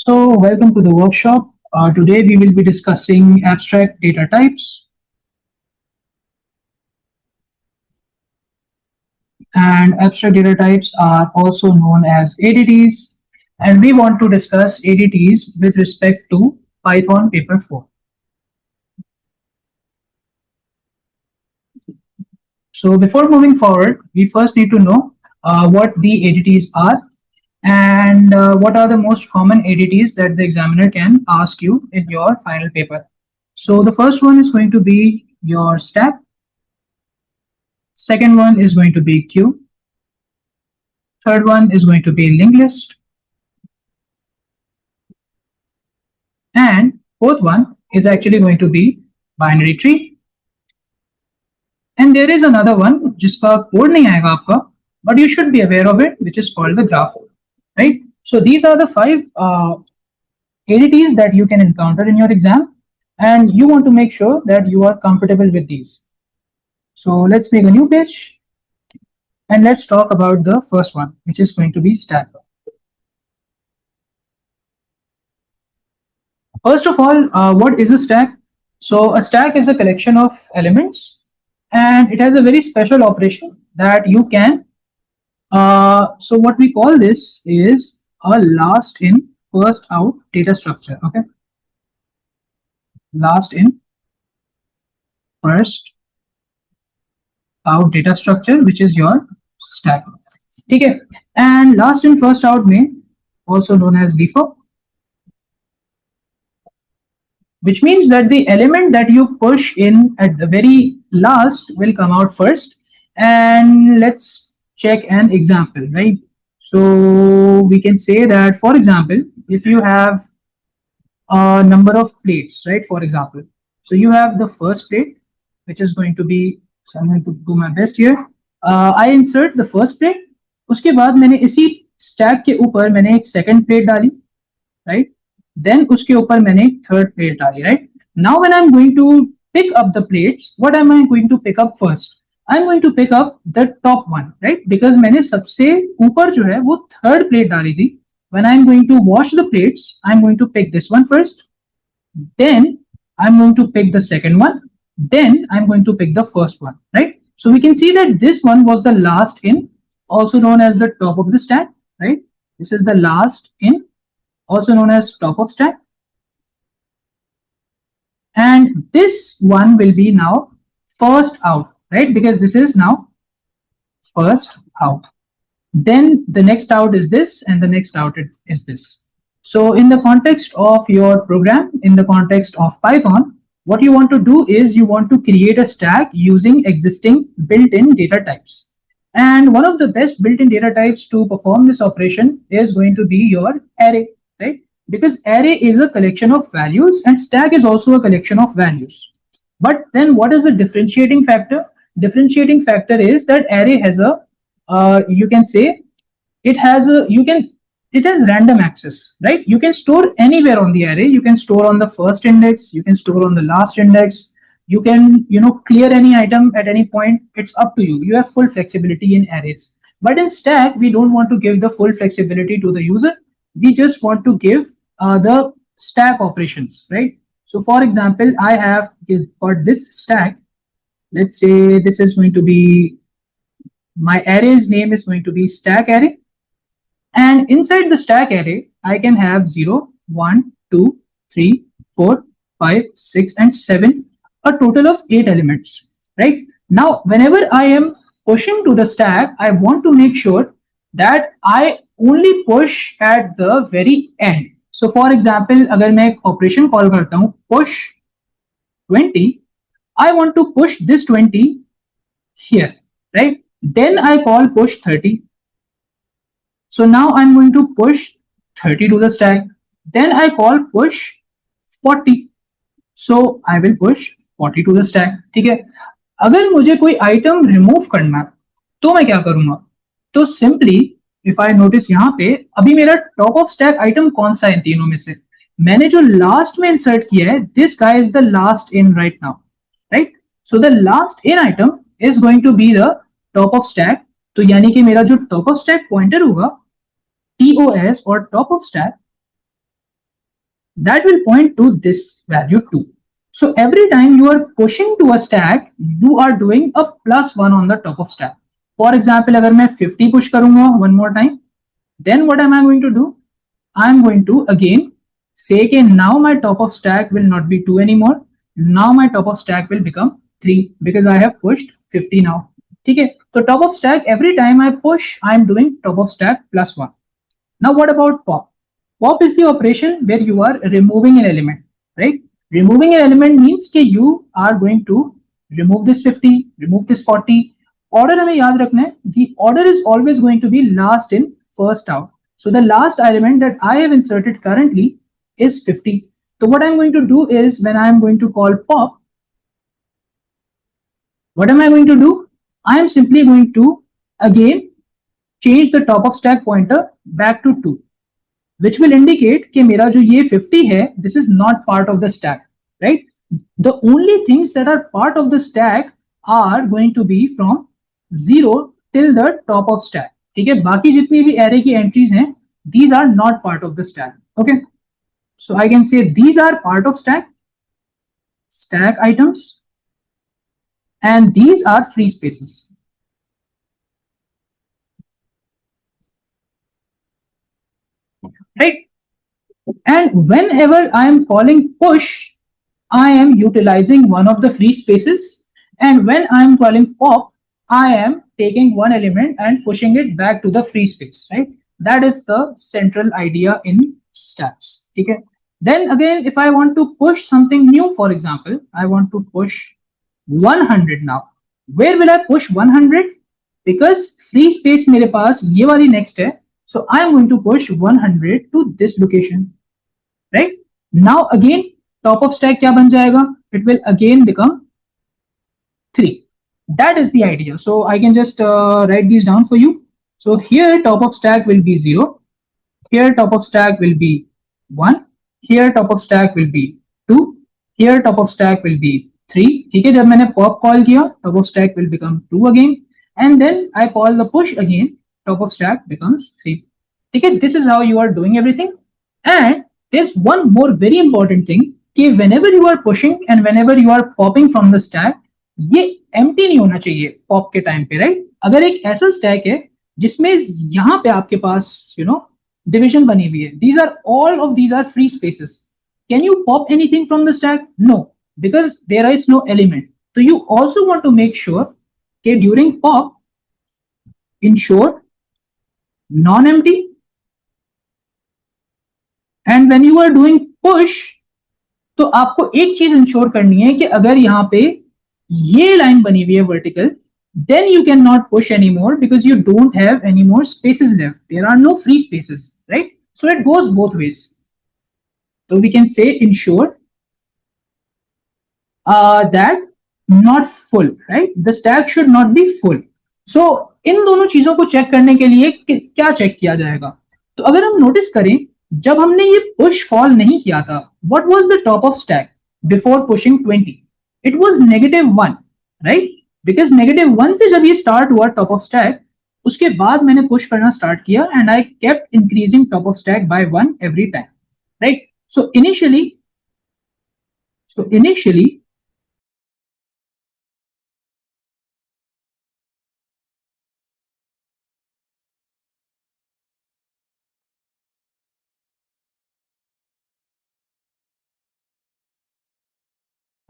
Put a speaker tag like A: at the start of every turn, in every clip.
A: So, welcome to the workshop. Today we will be discussing abstract data types, and abstract data types are also known as ADTs, and we want to discuss ADTs with respect to Python paper 4. So, before moving forward, we first need to know what the ADTs are and what are the most common ADTs that the examiner can ask you in your final paper. So, the first one is going to be your stack. Second one is going to be queue. Third one is going to be linked list. And fourth one is actually going to be binary tree. And there is another one जिसका code नहीं आएगा आपका, but you should be aware of it, which is called the graph, right? So these are the five ADTs that you can encounter in your exam, and you want to make sure that you are comfortable with these. So let's make a new page, and let's talk about the first one, which is going to be stack. First of all, what is a stack? So a stack is a collection of elements, and it has a very special operation that you can. So what we call this is a last in, first out data structure. Okay, last in, first out data structure, which is your stack. Okay, and last in, first out may also known as LIFO, which means that the element that you push in at the very last will come out first. And let's check an example, right? So we can say that, for example, if you have a number of plates, right? For example, so you have the first plate, which is going to be, so I'm going to do my best here. I insert the first plate. उसके बाद मैंने इसी stack के ऊपर मैंने एक second plate डाली, right? Then उसके ऊपर मैंने एक third plate डाली, right? Now when I'm going to pick up the plates, what am I going to pick up first? I'm going to pick up the top one, right? Because मैंने सबसे ऊपर जो है वो third plate डाली थी. When I'm going to wash the plates, I'm going to pick this one first. Then I'm going to pick the second one. Then I'm going to pick the first one, right? So we can see that this one was the last in, also known as the top of the stack, right? This is the last in, also known as top of stack. And this one will be now first out, right? Because this is now first out. Then the next out is this, and the next out is this. So in the context of your program, in the context of Python, what you want to do is you want to create a stack using existing built-in data types. And one of the best built-in data types to perform this operation is going to be your array, right? Because array is a collection of values and stack is also a collection of values. But then what is the differentiating factor? Differentiating factor is that array has a, you can say, it has random access, right? You can store anywhere on the array. You can store on the first index, you can store on the last index, you can clear any item at any point. It's up to you. You have full flexibility in arrays. But in stack, we don't want to give the full flexibility to the user. We just want to give the stack operations, right? So for example, I have got this stack. Let's say this is going to be, my array's name is going to be stack array. And inside the stack array, I can have 0, 1, 2, 3, 4, 5, 6, and 7, a total of 8 elements, right? Now, whenever I am pushing to the stack, I want to make sure that I only push at the very end. So for example, अगर मैं एक operation call करता हूँ push 20, I want to push this 20 here, right? Then I call push 30. So now I'm going to push 30 to the stack. Then I call push 40. So I will push 40 to the stack. ठीक है? अगर मुझे कोई item remove करना है, तो मैं क्या करूँगा? तो simply, if I notice यहाँ पे, अभी मेरा top of stack item कौन सा है इन तीनों में से? मैंने जो last में insert किया है, this guy is the last in right now, right? So the last in item is going to be the top of stack. तो यानी कि मेरा जो top of stack pointer होगा, TOS or top of stack, that will point to this value 2. So every time you are pushing to a stack, you are doing a +1 on the top of stack. For example, अगर मैं 50 push करूंगा one more time, then what am I going to do? I'm going to again say कि now my top of stack will not be 2 anymore. Now my top of stack will become 3 because I have pushed 50 now. ठीक है, तो top of stack, every time I push, I'm doing top of stack +1. Now what about pop? Pop is the operation where you are removing an element, right? Removing an element means that you are going to remove this 50, remove this 40. Order हमें याद रखना है. The order is always going to be last in, first out. So the last element that I have inserted currently is 50. So what I'm going to do is when I'm going to call pop, what am I going to do? I am simply going to again change the top of stack pointer back to 2. Which will indicate कि मेरा जो ये 50 है, this is not part of the stack, right? The only things that are part of the stack are going to be from 0 till the top of stack. ठीक है, बाकी जितनी भी array की entries हैं, these are not part of the stack. Okay, so I can say these are part of stack items, and these are free spaces. Right? And whenever I am calling push, I am utilizing one of the free spaces, and when I am calling pop, I am taking one element and pushing it back to the free space, right? That is the central idea in stacks. Okay. Then again, if I want to push something new, for example, I want to push 100 now. Where will I push 100? Because free space मेरे पास ये वाली next है, so I am going to push 100 to this location, right? Now again, top of stack क्या बन जाएगा? It will again become 3. That is the idea. So I can just write these down for you. So here top of stack will be 0. Here top of stack will be 1. Here top of stack will be 2. Here top of stack will be 3. ठीक है, जब मैंने pop call किया, top of stack will become 2 again. And then I call the push again, top of stack becomes 3. ठीक है, this is how you are doing everything. And there's one more very important thing कि whenever you are pushing and whenever you are popping from the stack, ये empty नहीं होना चाहिए pop के time पे, right? अगर एक ऐसा stack है जिसमें यहाँ पे आपके पास division बनी हुई है, these are all of these are free spaces. Can you pop anything from the stack? No, because there is no element. So you also want to make sure that during pop, ensure non-empty. And when you are doing push, तो आपको एक चीज ensure करनी है कि अगर यहाँ पे ये लाइन बनी हुई है vertical, then you cannot push anymore because you don't have any more spaces left. There are no free spaces, right? So it goes both ways. So we can say ensure that not full, right? The stack should not be full. So इन दोनों चीजों को check करने के लिए क्या check किया जाएगा? तो अगर हम नोटिस करें, जब हमने ये पुश कॉल नहीं किया था, what was the top of stack before pushing 20? It was -1, right? Because -1 से जब ये start हुआ top of stack, उसके बाद मैंने push करना start किया and I kept increasing top of stack by 1 every time, right? So initially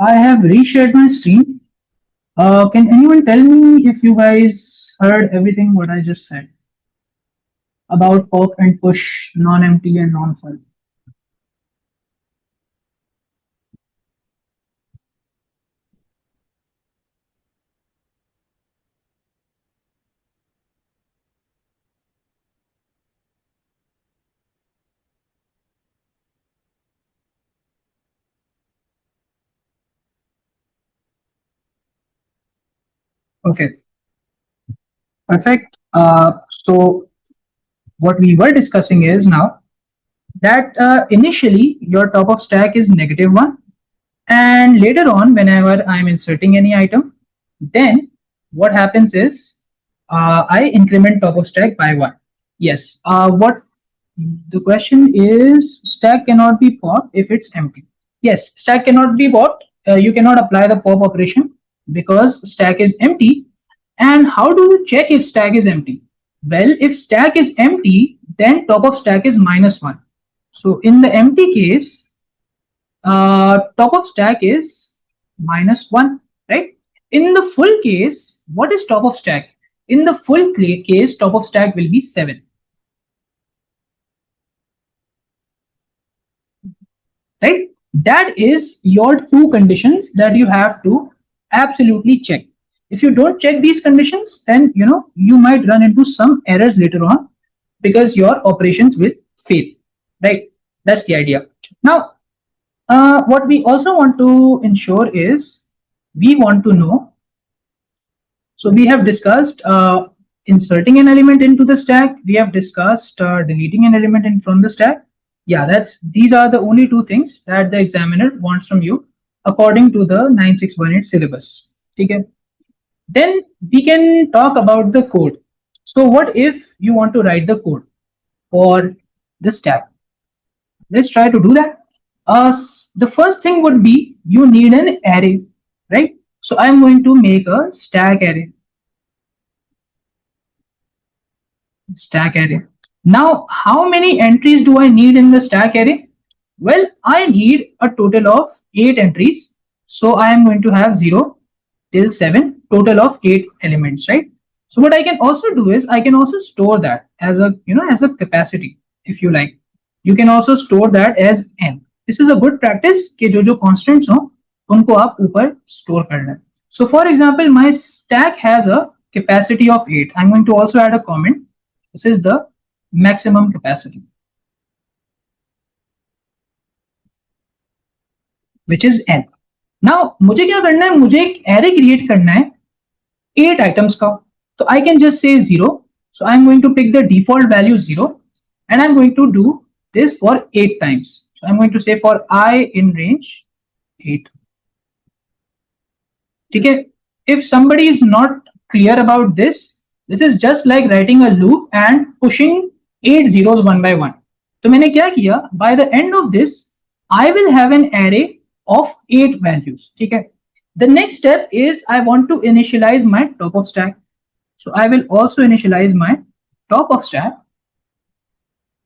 A: I have reshared my screen. Can anyone tell me if you guys heard everything what I just said about pop and push, non-empty and non-full? Okay, perfect. So what we were discussing is now that initially your top of stack is -1, and later on whenever I'm inserting any item, then what happens is I increment top of stack by 1. Yes, what The question is stack cannot be popped if it's empty. Yes, stack cannot be popped. You cannot apply the pop operation because stack is empty. And how do you check if stack is empty? Well, if stack is empty, then top of stack is -1. So in the empty case, top of stack is -1, right? In the full case, what is top of stack? In the full case, top of stack will be 7. Right? That is your two conditions that you have to absolutely check. If you don't check these conditions, then you might run into some errors later on because your operations will fail. Right? That's the idea. Now, what we also want to ensure is we want to know. So we have discussed inserting an element into the stack. We have discussed deleting an element from the stack. Yeah, these are the only two things that the examiner wants from you according to the 9618 syllabus. Okay. Then we can talk about the code. So what if you want to write the code for the stack? Let's try to do that. The first thing would be you need an array, right? So I'm going to make a stack array. Stack array. Now, how many entries do I need in the stack array? Well, I need a total of 8 entries. So I am going to have 0 till 7, total of 8 elements, right? So what I can also do is I can also store that as a as a capacity, if you like. You can also store that as n. This is a good practice कि जो constants हो उनको आप ऊपर store करना. So for example, my stack has a capacity of 8. I'm going to also add a comment. This is the maximum capacity, which is n. Now मुझे क्या करना है? मुझे एक array create करना है 8 items का. So I can just say 0. So I'm going to pick the default value 0 and I'm going to do this for 8 times. So I'm going to say for I in range 8. Okay. If somebody is not clear about this is just like writing a loop and pushing 8 zeros one by one. So मैंने क्या किया? By the end of this, I will have an array of 8 values. Okay. The next step is I want to initialize my top of stack. So I will also initialize my top of stack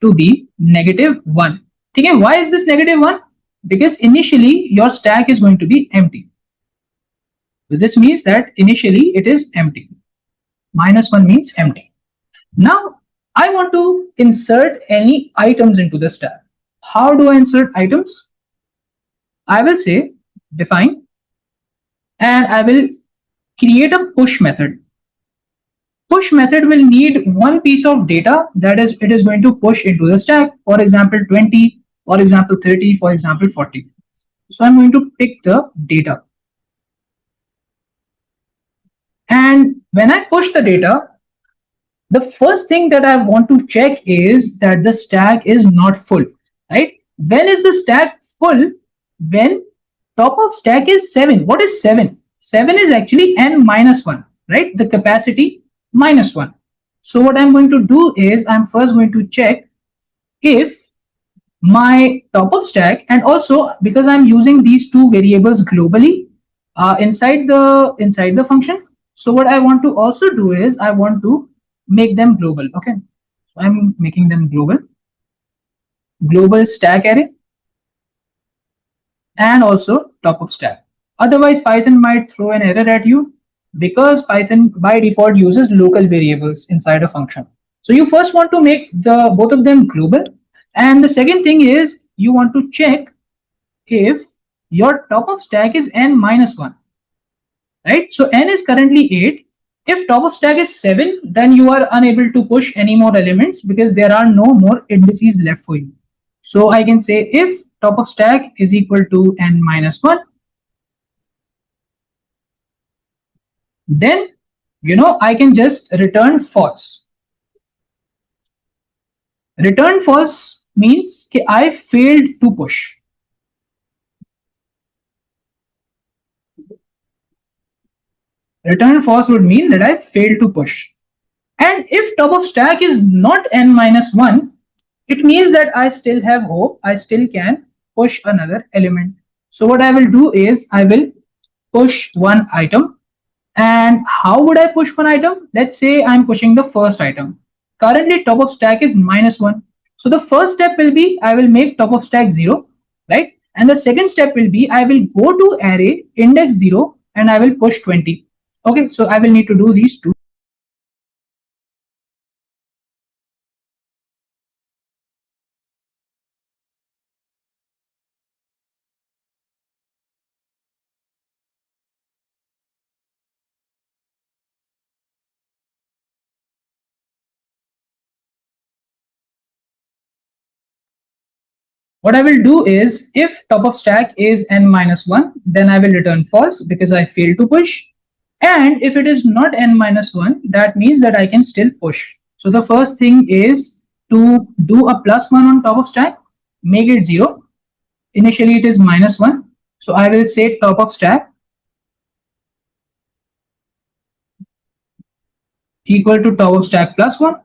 A: to be -1. Okay. Why is this -1? Because initially your stack is going to be empty. So this means that initially it is empty. -1 means empty. Now I want to insert any items into the stack. How do I insert items? I will say define and I will create a push method. Push method will need one piece of data, that is it is going to push into the stack, for example 20, for example 30, for example 40. So I'm going to pick the data. And when I push the data, the first thing that I want to check is that the stack is not full, right? When is the stack full? When top of stack is 7. What is 7? 7 is actually n-1, right? The capacity -1. So what I'm going to do is I'm first going to check if my top of stack, and also because I'm using these two variables globally inside the function. So what I want to also do is I want to make them global. Okay, so I'm making them global stack array and also top of stack. Otherwise Python might throw an error at you because Python by default uses local variables inside a function. So you first want to make both of them global, and the second thing is you want to check if your top of stack is n-1, right? So n is currently 8. If top of stack is 7, then you are unable to push any more elements because there are no more indices left for you. So I can say if top of stack is equal to n-1, then I can just return false. Return false means that I failed to push. Return false would mean that I failed to push. And if top of stack is not n-1, it means that I still have hope. I still can push another element. So what I will do is I will push one item. And how would I push one item? Let's say I'm pushing the first item. Currently top of stack is -1. So the first step will be I will make top of stack 0, right? And the second step will be I will go to array index 0 and I will push 20. Okay, so I will need to do these two. What I will do is if top of stack is n-1, then I will return false because I failed to push. And if it is not n-1, that means that I can still push. So the first thing is to do a +1 on top of stack, make it 0. Initially it is -1. So I will say top of stack equal to top of stack +1.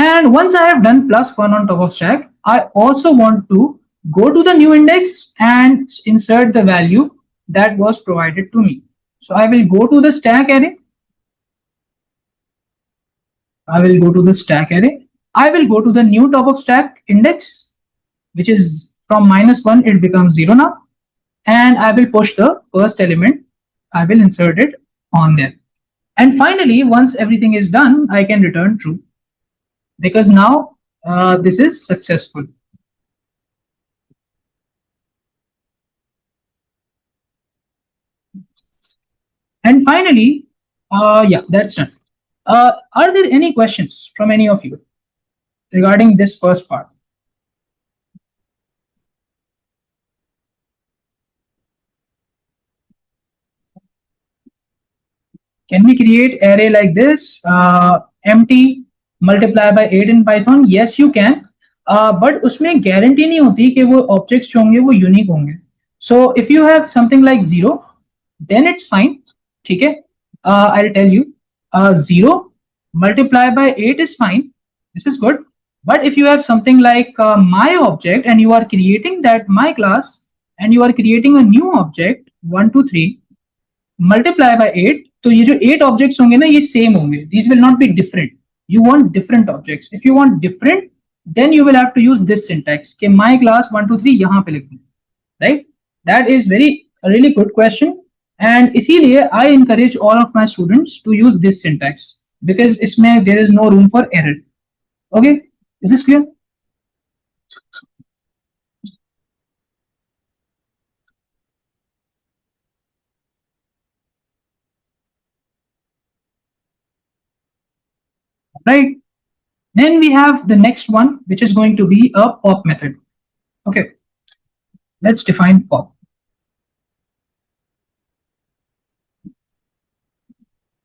A: And once I have done +1 on top of stack, I also want to go to the new index and insert the value that was provided to me. So I will go to the stack array. I will go to the stack array. I will go to the new top of stack index, which is from -1, it becomes 0 now. And I will push the first element. I will insert it on there. And finally, once everything is done, I can return true because now this is successful. And finally, yeah, that's done. Are there any questions from any of you regarding this first part? Can we create array like this, empty multiply by 8 in Python? Yes, you can. But उसमें guarantee नहीं होती कि वो objects जो होंगे वो unique होंगे. So if you have something like 0, then it's fine. ठीक है? I'll tell you. 0 multiply by 8 is fine. This is good. But if you have something like my object and you are creating that my class and you are creating a new object 1, 2, 3 multiply by 8, तो ये जो 8 objects होंगे ना ये same होंगे. These will not be different. You want different objects. If you want different, then you will have to use this syntax कि my class 1, 2, 3 यहाँ पे लिख दूँ, right? That is a really good question. And इसीलिए I encourage all of my students to use this syntax because इसमें there is no room for error. Okay, is this clear? Right. Then we have the next one, which is going to be a pop method. Okay, let's define pop.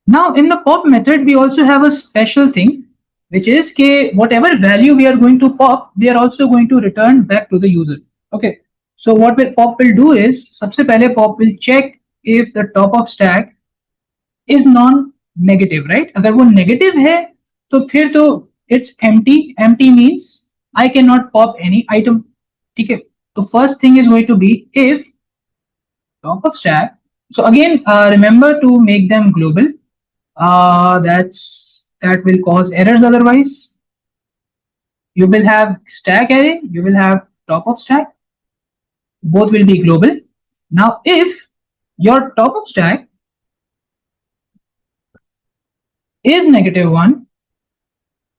A: Now in the pop method, we also have a special thing, which is that whatever value we are going to pop, we are also going to return back to the user. Okay, so what pop will do is, सबसे पहले pop will check if the top of stack is non-negative, right? अगर वो negative है, तो फिर तो it's empty. Empty means I cannot pop any item. ठीक है? तो first thing is going to be if top of stack. So again, remember to make them global. That will cause errors otherwise. You will have stack array, you will have top of stack, both will be global. Now if your top of stack is -1,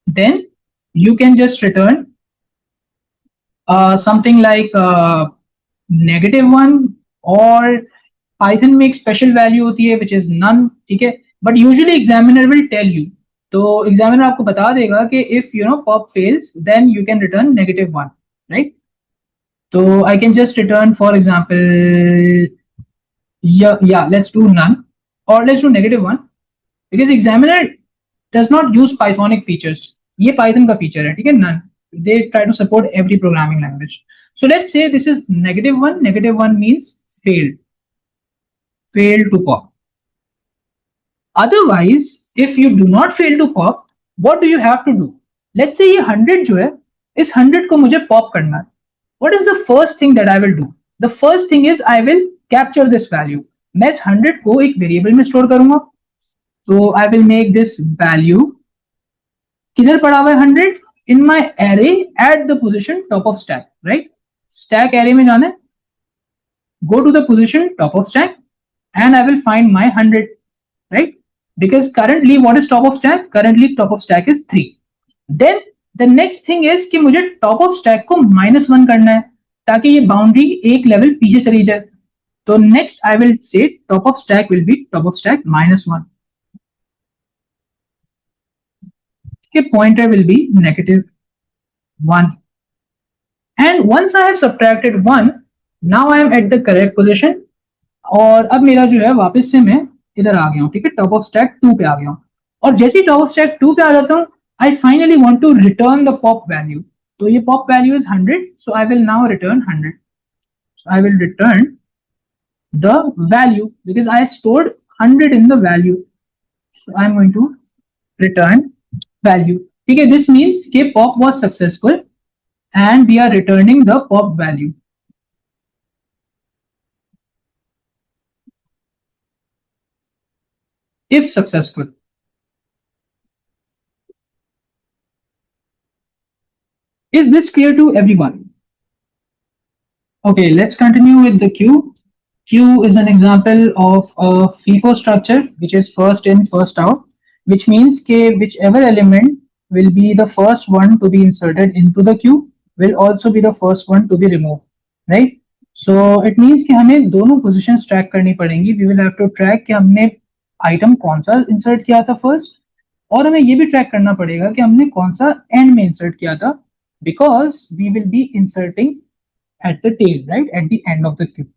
A: then you can just return something like -1 or Python में एक special value होती है which is none. ठीक है? But usually examiner will tell you. तो examiner आपको बता देगा कि if pop fails, then you can return -1, right? So I can just return, for example, yeah, let's do none or let's do -1 because examiner does not use Pythonic features. ये Python का feature है, ठीक है? None. They try to support every programming language. So let's say this is -1. -1 means failed to pop. Otherwise, if you do not fail to pop, what do you have to do? Let's say ये 100 जो है, इस 100 को मुझे pop करना है. What is the first thing that I will do? The first thing is I will capture this value. मैं इस 100 को एक वेरिएबल में स्टोर करूंगा. तो I will make this value किधर पड़ा हुआ है 100 in my array at the position top of stack, right? Stack array में जाना है. Go to the position top of stack and I will find my 100, right? Because currently what is top of stack? Currently top of stack is 3. Then the next thing is कि मुझे top of stack को -1 करना है ताकि ये boundary एक level पीछे चली जाए. तो next I will say top of stack will be top of stack -1. Okay, pointer will be -1. And once I have subtracted 1, now I am at the correct position. और अब मेरा जो है वापस से मैं इधर आ गया हूँ. ठीक है, टॉप ऑफ स्टैक 2 पे आ गया हूँ. और जैसे ही टॉप ऑफ स्टैक 2 पे आ जाता हूँ, I finally want to return the pop value. तो ये pop value is 100, so I will now return 100. So I will return the value because I stored 100 in the value. So I'm going to return value. ठीक है, this means कि pop was successful and we are returning the pop value. If successful. Is this clear to everyone? Okay, let's continue with the queue. Queue is an example of a FIFO structure which is first in, first out, which means that whichever element will be the first one to be inserted into the queue will also be the first one to be removed, right? So it means कि हमें दोनों positions track करनी पड़ेंगी. We will have to track कि हमने item कौन सा insert किया था first, और हमें ये भी track करना पड़ेगा कि हमने कौन सा end में insert किया था, because we will be inserting at the tail, right, at the end of the queue.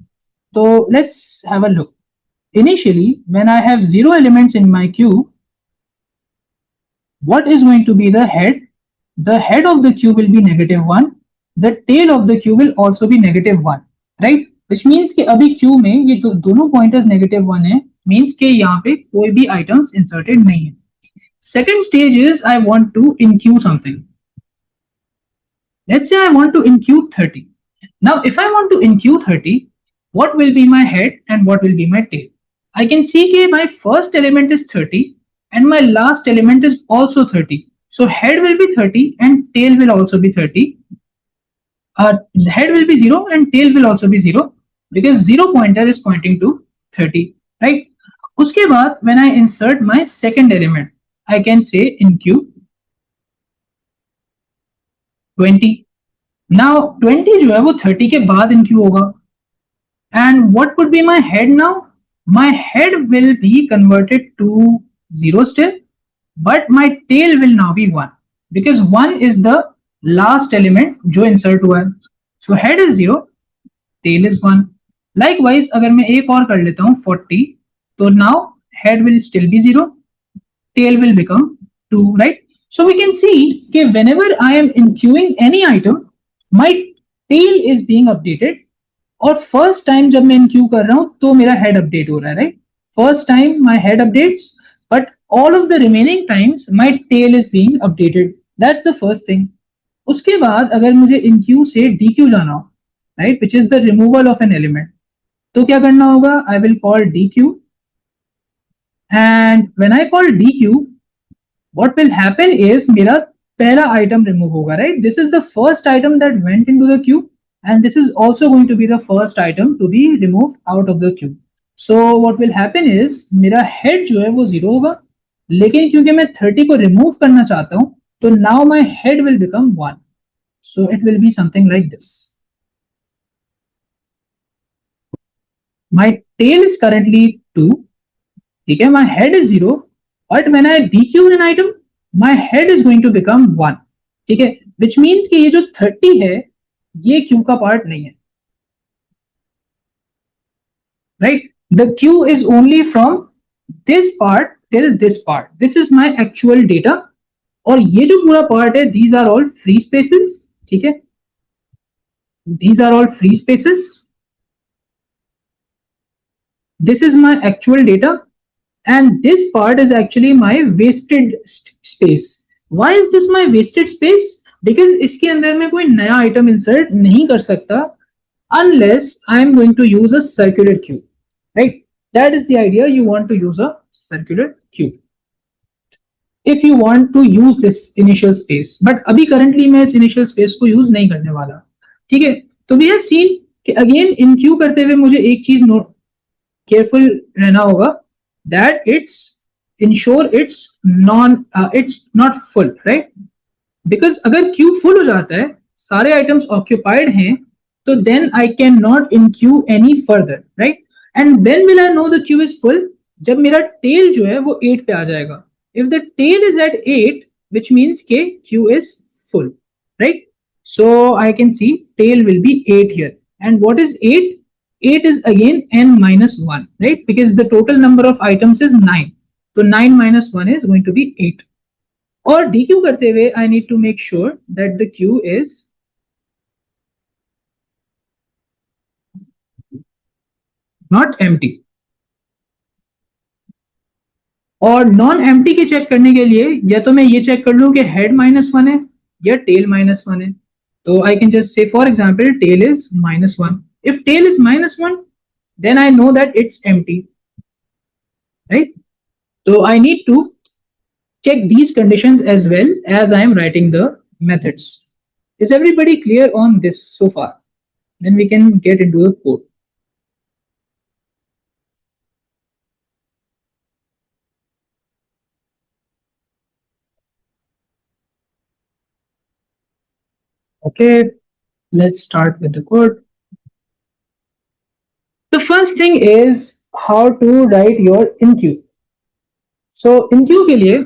A: So let's have a look. Initially, when I have 0 elements in my queue, what is going to be the head? The head of the queue will be -1. The tail of the queue will also be -1, right? Which means कि अभी queue में ये जो दोनों pointers -1 है, means कि यहाँ पे कोई भी items inserted नहीं है. Second stage is I want to enqueue something. Let's say I want to enqueue 30. Now, if I want to enqueue 30, what will be my head and what will be my tail? I can see that my first element is 30 and my last element is also 30. So head will be 30 and tail will also be 30. Head will be 0 and tail will also be 0 because 0 pointer is pointing to 30, right? Uske baad, when I insert my second element, I can say enqueue 20. Now 20 जो है वो 30 के बाद enqueue होगा. And what would be my head now? My head will be converted to 0 still, but my tail will now be 1 because 1 is the last element जो insert हुआ है. So head is 0, tail is 1. Likewise, अगर मैं एक और कर लेता हूँ 40, तो now head will still be 0, tail will become 2, right? So we can see that whenever I am enqueuing any item, my tail is being updated. और first time जब मैं enqueue कर रहा हूं तो मेरा head update हो रहा है, right? First time my head updates, but all of the remaining times my tail is being updated. That's the first thing. उसके बाद अगर मुझे enqueue से dequeue जाना हो, right, which is the removal of an element, तो क्या करना होगा? I will call dequeue, and when I call dequeue, what will happen is मेरा पहला item remove होगा, right? This is the first item that went into the queue. And this is also going to be the first item to be removed out of the queue. So what will happen is मेरा head जो है वो 0 होगा, लेकिन क्योंकि मैं 30 को remove करना चाहता हूँ, तो now my head will become 1. So it will be something like this. My tail is currently 2. ठीक है, my head is 0, but when I dequeue an item, my head is going to become 1. ठीक है, which means कि ये जो 30 है ये Q का पार्ट नहीं है, right? The queue is only from this part till this part. This is my actual data, और ये जो पूरा पार्ट है, these are all free spaces. ठीक है, these are all free spaces. This is my actual data, and this part is actually my wasted space. Why is this my wasted space? Because इसके अंदर में कोई नया item insert नहीं कर सकता unless I am going to use a circular queue, right? That is the idea. You want to use a circular queue if you want to use this initial space. But अभी currently मैं इस initial space को use नहीं करने वाला, ठीक है? तो we have seen कि again in queue करते हुए मुझे एक चीज note careful रहना होगा that ensure it's not full, right? Because अगर queue full हो जाता है, सारे items occupied हैं, तो then I cannot in queue any further, right? And when will I know the queue is full? जब मेरा tail जो है वो 8 पे आ जाएगा. If the tail is at 8, which means के queue is full, right? So I can see tail will be 8 here. And what is 8? 8 is again n minus 1, right? Because the total number of items is 9. So 9 minus 1 is going to be 8. Or DQ करते हुए I need to make sure that the queue is not empty. और non empty के check करने के लिए या तो मैं ये चेक कर लूं कि हेड -1 है या टेल -1 है. तो I can just say for example tail is -1. If tail is -1, then I know that it's empty, right? So I need to check these conditions as well as I am writing the methods. Is everybody clear on this so far? Then we can get into the code. Okay, let's start with the code. The first thing is how to write your enqueue. So enqueue के लिए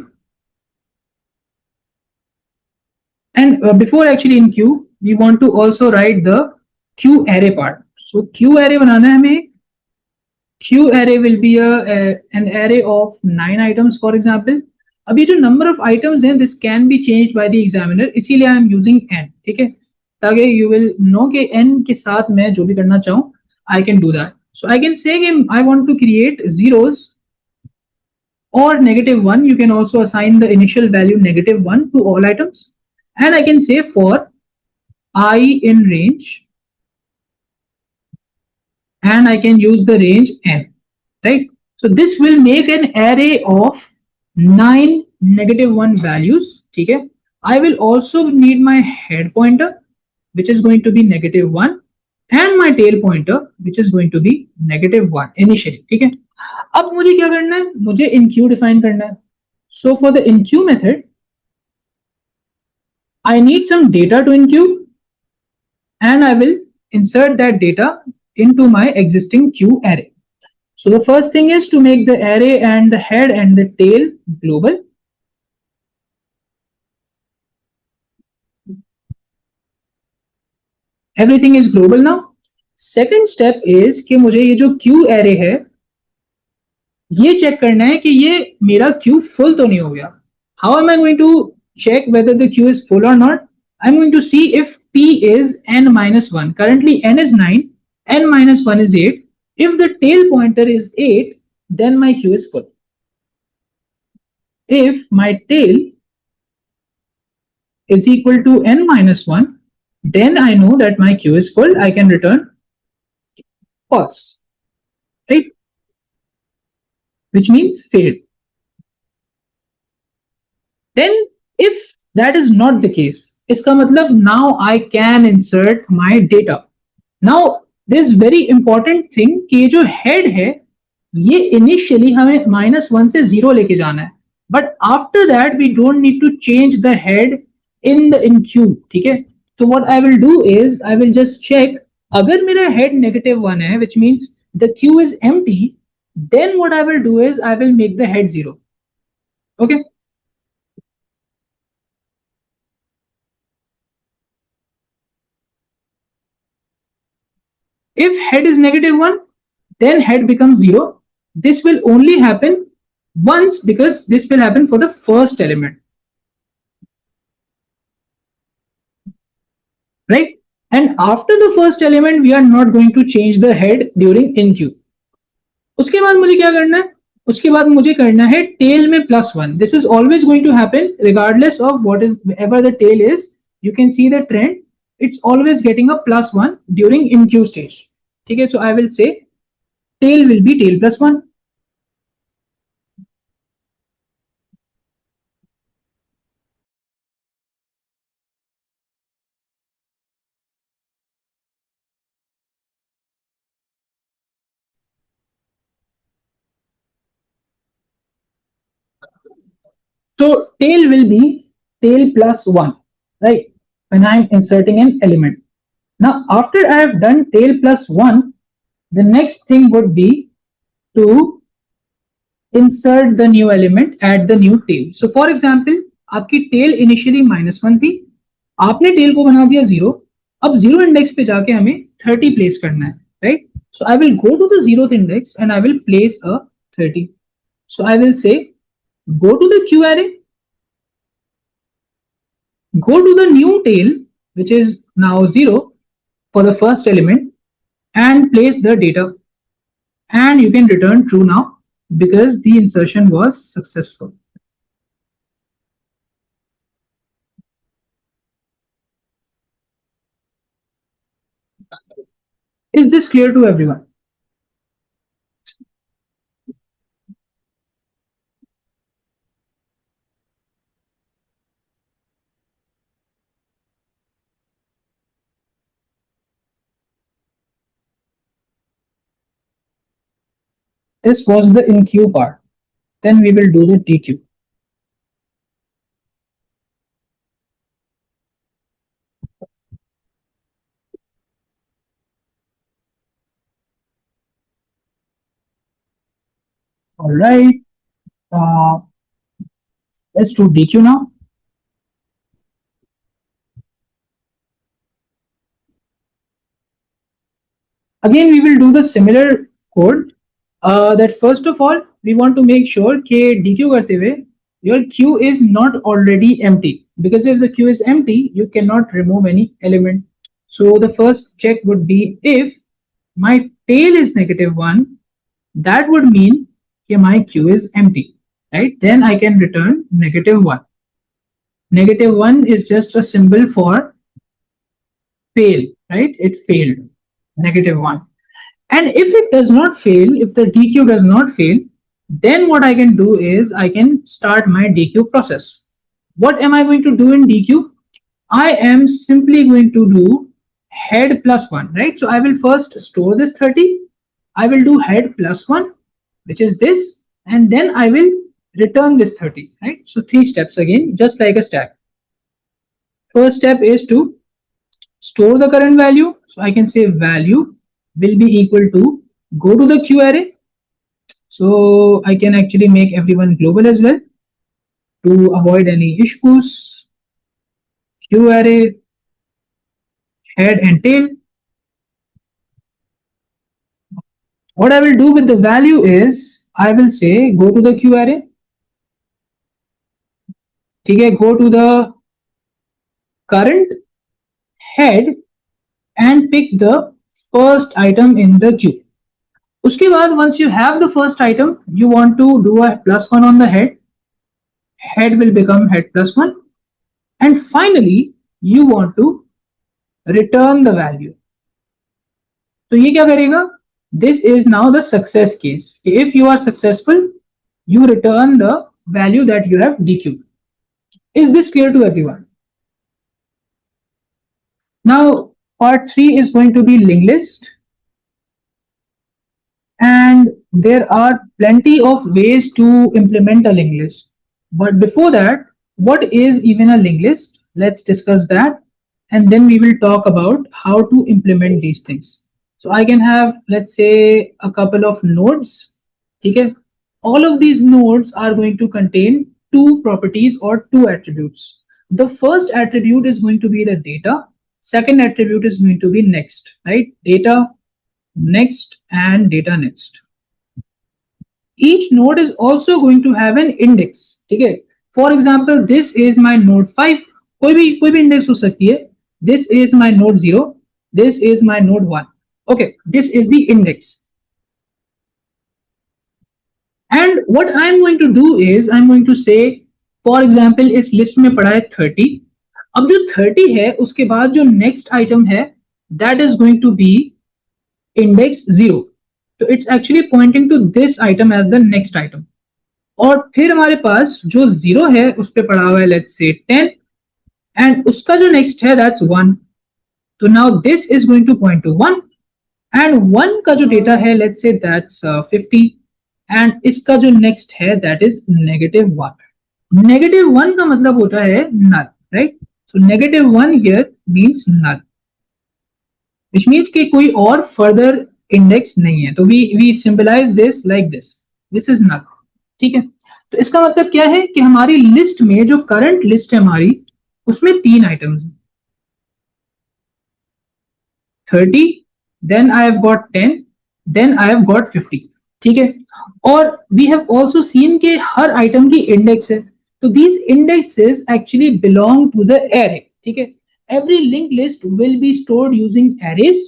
A: and before actually enqueue, we want to also write the queue array part. So queue array बनाना है हमें. Queue array will be an array of 9 items, for example. अभी जो number of items हैं, this can be changed by the examiner. इसीलिए I am using n, ठीक है? ताकि you will know कि n के साथ मैं जो भी करना चाहूँ, I can do that. So I can say I want to create zeros or -1. You can also assign the initial value -1 to all items. And I can say for I in range, and I can use the range n, right? So this will make an array of 9 -1 values, okay? I will also need my head pointer, which is going to be -1, and my tail pointer, which is going to be -1 initially, okay? अब मुझे क्या करना है? मुझे enqueue define करना है. So for the enqueue method, I need some data to enqueue, and I will insert that data into my existing queue array. So the first thing is to make the array and the head and the tail global. Everything is global now. Second step is कि मुझे ये जो queue array है, ये check करना है कि ये मेरा queue full तो नहीं हो गया. How am I going to check whether the queue is full or not? I'm going to see if P is n-1. Currently n is 9, n-1 is 8. If the tail pointer is 8, then my queue is full. If my tail is equal to n-1, then I know that my queue is full. I can return false, right? Which means failed. Then if that is not the case, इसका मतलब now I can insert my data. Now this very important thing कि ये जो head है ये initially हमें -1 से 0 लेके जाना है, but after that we don't need to change the head in the enqueue, ठीक है? So what I will do is I will just check अगर मेरा head -1 है, which means the queue is empty, then what I will do is I will make the head 0. Okay. If head is -1, then head becomes 0. This will only happen once because this will happen for the first element, right? And after the first element, we are not going to change the head during enqueue. उसके बाद मुझे क्या करना है? उसके बाद मुझे करना है टेल में +1. This is always going to happen regardless of what is ever the tail is. You can see the trend, it's always getting a +1 during in-queue stage. Okay, so I will say tail will be tail +1. So tail will be tail +1, right? When I'm inserting an element. Now, after I have done tail +1, the next thing would be to insert the new element at the new tail. So for example, आपकी tail initially -1 थी, आपने tail को बना दिया 0. अब 0 index पे जाके हमें 30 place करना है, right? So I will go to the 0th index and I will place a 30. So I will say go to the Q array, go to the new tail which is now 0 for the first element and place the data, and you can return true now because the insertion was successful. Is this clear to everyone? This was the in-queue part. Then we will do the DQ. All right. Let's do DQ now. Again, we will do the similar code. That first of all, we want to make sure that DQ karte hue, your queue is not already empty. Because if the queue is empty, you cannot remove any element. So the first check would be if my tail is -1, that would mean that my queue is empty, right? Then I can return -1. -1 is just a symbol for fail, right? It failed, -1. And if it does not fail, if the DQ does not fail, then what I can do is I can start my DQ process. What am I going to do in DQ? I am simply going to do head +1, right? So I will first store this 30. I will do head +1, which is this, and then I will return this 30, right? So 3 steps again, just like a stack. First step is to store the current value. So I can say value will be equal to go to the Q array. So I can actually make everyone global as well to avoid any issues. Q array, head and tail. What I will do with the value is I will say go to the Q array. Okay, go to the current head and pick the first item in the queue. Uske baad, once you have the first item, you want to do a +1 on the head. Head will become head +1. And finally, you want to return the value. So ये क्या करेगा? This is now the success case. If you are successful, you return the value that you have DQ'd. Is this clear to everyone? Now, part 3 is going to be linked list. And there are plenty of ways to implement a linked list. But before that, what is even a linked list? Let's discuss that. And then we will talk about how to implement these things. So I can have, let's say, a couple of nodes. Okay? All of these nodes are going to contain 2 properties or 2 attributes. The first attribute is going to be the data. Second attribute is going to be next, right? Data next and data next. Each node is also going to have an index. Okay? For example, this is my node 5. कोई भी index हो सकती है. This is my node 0. This is my node 1. Okay, this is the index. And what I'm going to do is I'm going to say, for example, इस list में पड़ा है 30. अब जो 30 है उसके बाद जो नेक्स्ट आइटम है that is going to be index 0. तो it's actually pointing to this item as the next item. और फिर हमारे पास जो 0 है उस पे पड़ा हुआ है let's say 10 and उसका जो नेक्स्ट है that's 1. तो now this is going to point to 1 and 1 का जो डेटा है let's say that's 50 and इसका जो नेक्स्ट है that is -1. -1 का मतलब होता है null, right? So -1 here means null, which means कि कोई और further index नहीं है. तो we symbolize this like this is null. ठीक है, तो इसका मतलब क्या है कि हमारी लिस्ट में जो करंट लिस्ट है हमारी उसमें 3 आइटम्स हैं, 30, then I have got 10, then I have got 50. ठीक है, और we have also seen कि हर आइटम की इंडेक्स है. तो these indexes actually belong to the array. ठीक है, every linked list will be stored using arrays.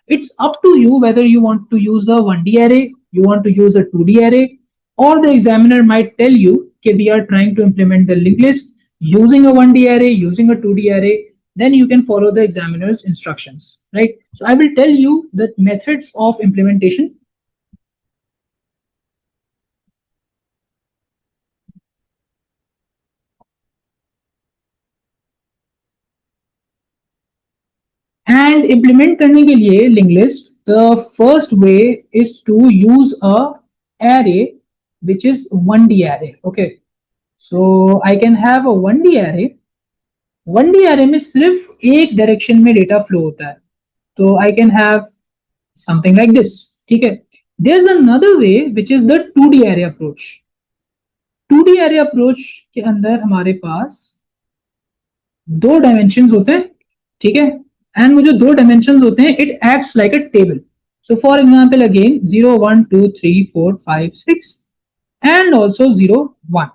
A: It's up to you whether you want to use a 1D array, you want to use a 2D array, or the examiner might tell you that we are trying to implement the linked list using a 1D array, using a 2D array. Then you can follow the examiner's instructions, right? So I will tell you the methods of implementation. And implement करने के लिए linked list, the first way is to use a array which is 1D array. Okay, so I can have a 1D array. 1D array में सिर्फ एक direction में data flow होता है, तो I can have something like this. ठीक है, there's another way which is the 2D array approach. 2D array approach के अंदर हमारे पास 2 डायमेंशंस होते हैं. ठीक है, एंड वो जो 2 डायमेंशंस होते हैं it acts like a table. So for example again 0 1 2 3 4 5 6 and also 0 1.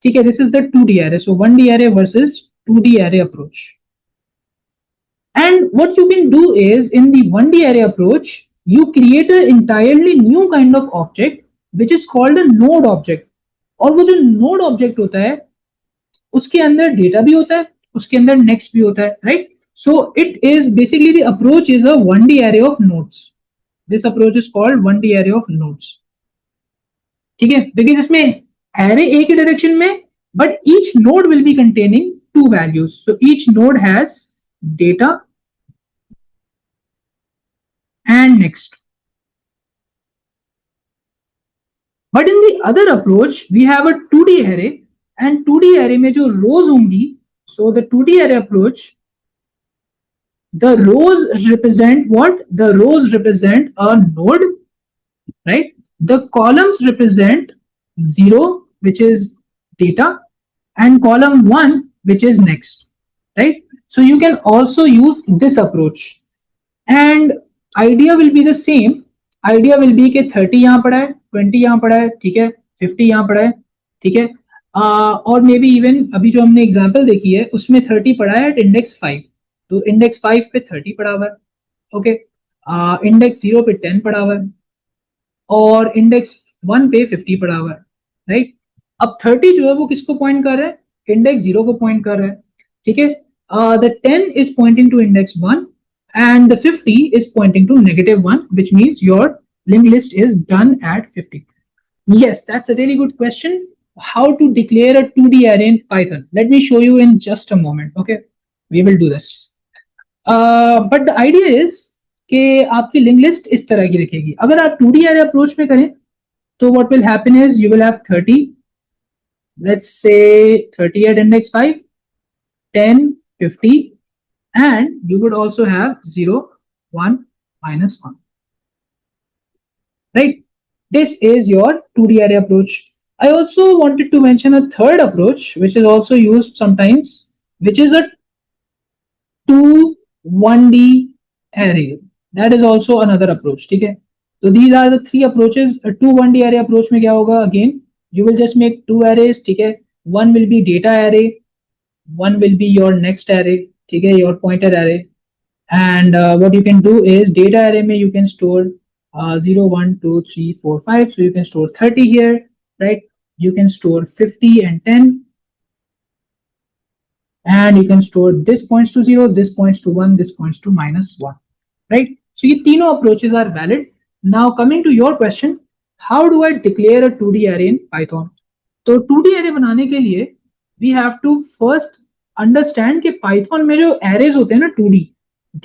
A: ठीक है, this is the 2D array. So 1D array versus 2D array approach. And what you can do is in the 1D array approach you create an entirely new kind of object which is called a node object. और वो जो node object होता है उसके अंदर data भी होता है, उसके अंदर नेक्स्ट भी होता है, right? So it is basically the approach is a 1D array of nodes. This approach is called 1D array of nodes. ठीक है, because इसमें array एक ही डायरेक्शन में, but each node will be containing 2 values. So each node has data and next. But in the other approach we have a 2D array and 2D array में जो rows होंगी, so the 2D array approach, the rows represent what? The rows represent a node, right? The columns represent 0 which is data and column 1 which is next, right? So you can also use this approach and idea will be the same. Idea will be कि 30 यहाँ पड़ा है, 20 यहाँ पड़ा है, ठीक है, 50 यहाँ पड़ा है, ठीक है, और मे बी इवन अभी जो हमने एग्जाम्पल देखी है उसमें 30 पड़ा है एट इंडेक्स 5. तो इंडेक्स 5 पे 30 पड़ा हुआ है, ओके, इंडेक्स 0 पे 10 पड़ा हुआ है और इंडेक्स 1 पे 50 पड़ा हुआ है, राइट? अब 30 जो है वो किसको पॉइंट कर रहा है? इंडेक्स 0 को पॉइंट कर रहा है, ठीक है. The 10 is pointing to index 1 and the 50 is pointing to -1, which means your linked list is done at 50. Yes, that's a really good question. How to declare a 2D array in Python? Let me show you in just a moment. Okay, we will do this. But the idea is कि आपकी linked list इस तरह की दिखेगी. अगर आप 2D array approach में करें तो what will happen is you will have 30. Let's say 30 at index 5, 10, 50. And you would also have 0, 1, -1, right? This is your 2D array approach. I also wanted to mention a third approach which is also used sometimes, which is a 2 1D array. That is also another approach. ठीक है, so these are the 3 approaches. A 2 1D array approach में क्या होगा? Again you will just make 2 arrays. ठीक है, one will be data array, one will be your next array, ठीक है, your pointer array. And what you can do is data array में you can store 0 1 2 3 4 5, so you can store 30 here. right? You can store 50 and 10, and you can store this points to 0, this points to 1, this points to -1, right? So ये तीनों approaches are valid. Now coming to your question, how do I declare a 2D array in Python? तो 2D array बनाने के लिए we have to first understand कि Python में जो arrays होते हैं ना 2D,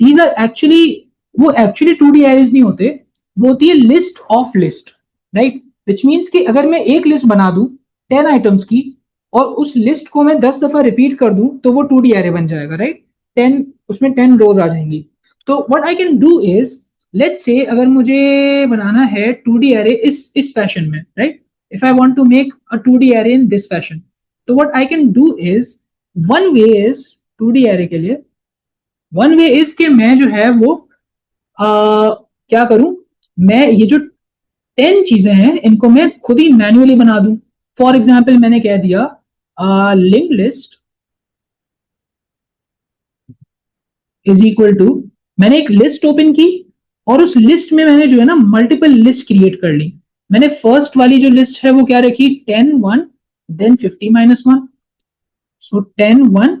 A: these are actually, वो actually 2D arrays नहीं होते, वो होती है list of list, right? Which means कि अगर मैं एक list बना दूं 10 items की और उस लिस्ट को मैं 10 दफा रिपीट कर दूं तो वो 2D array बन जाएगा, राइट? 10, उसमें 10 रोज आ जाएंगी. तो what I can do is, let's say अगर मुझे बनाना है 2D array इस फैशन में, right? If I want to make a 2D array in this fashion, तो what I can do is, one way is 2D array के लिए, one way is कि मैं जो है वो क्या करूं, मैं ये जो 10 चीजें हैं इनको मैं खुद ही मैन्युअली बना दूं. फॉर एग्जाम्पल मैंने कह दिया link list is equal to, मैंने एक लिस्ट ओपन की और उस लिस्ट में मैंने जो है ना मल्टीपल लिस्ट क्रिएट कर ली. मैंने फर्स्ट वाली जो लिस्ट है वो क्या रखी, 10 1 then 50 -1, so 10 1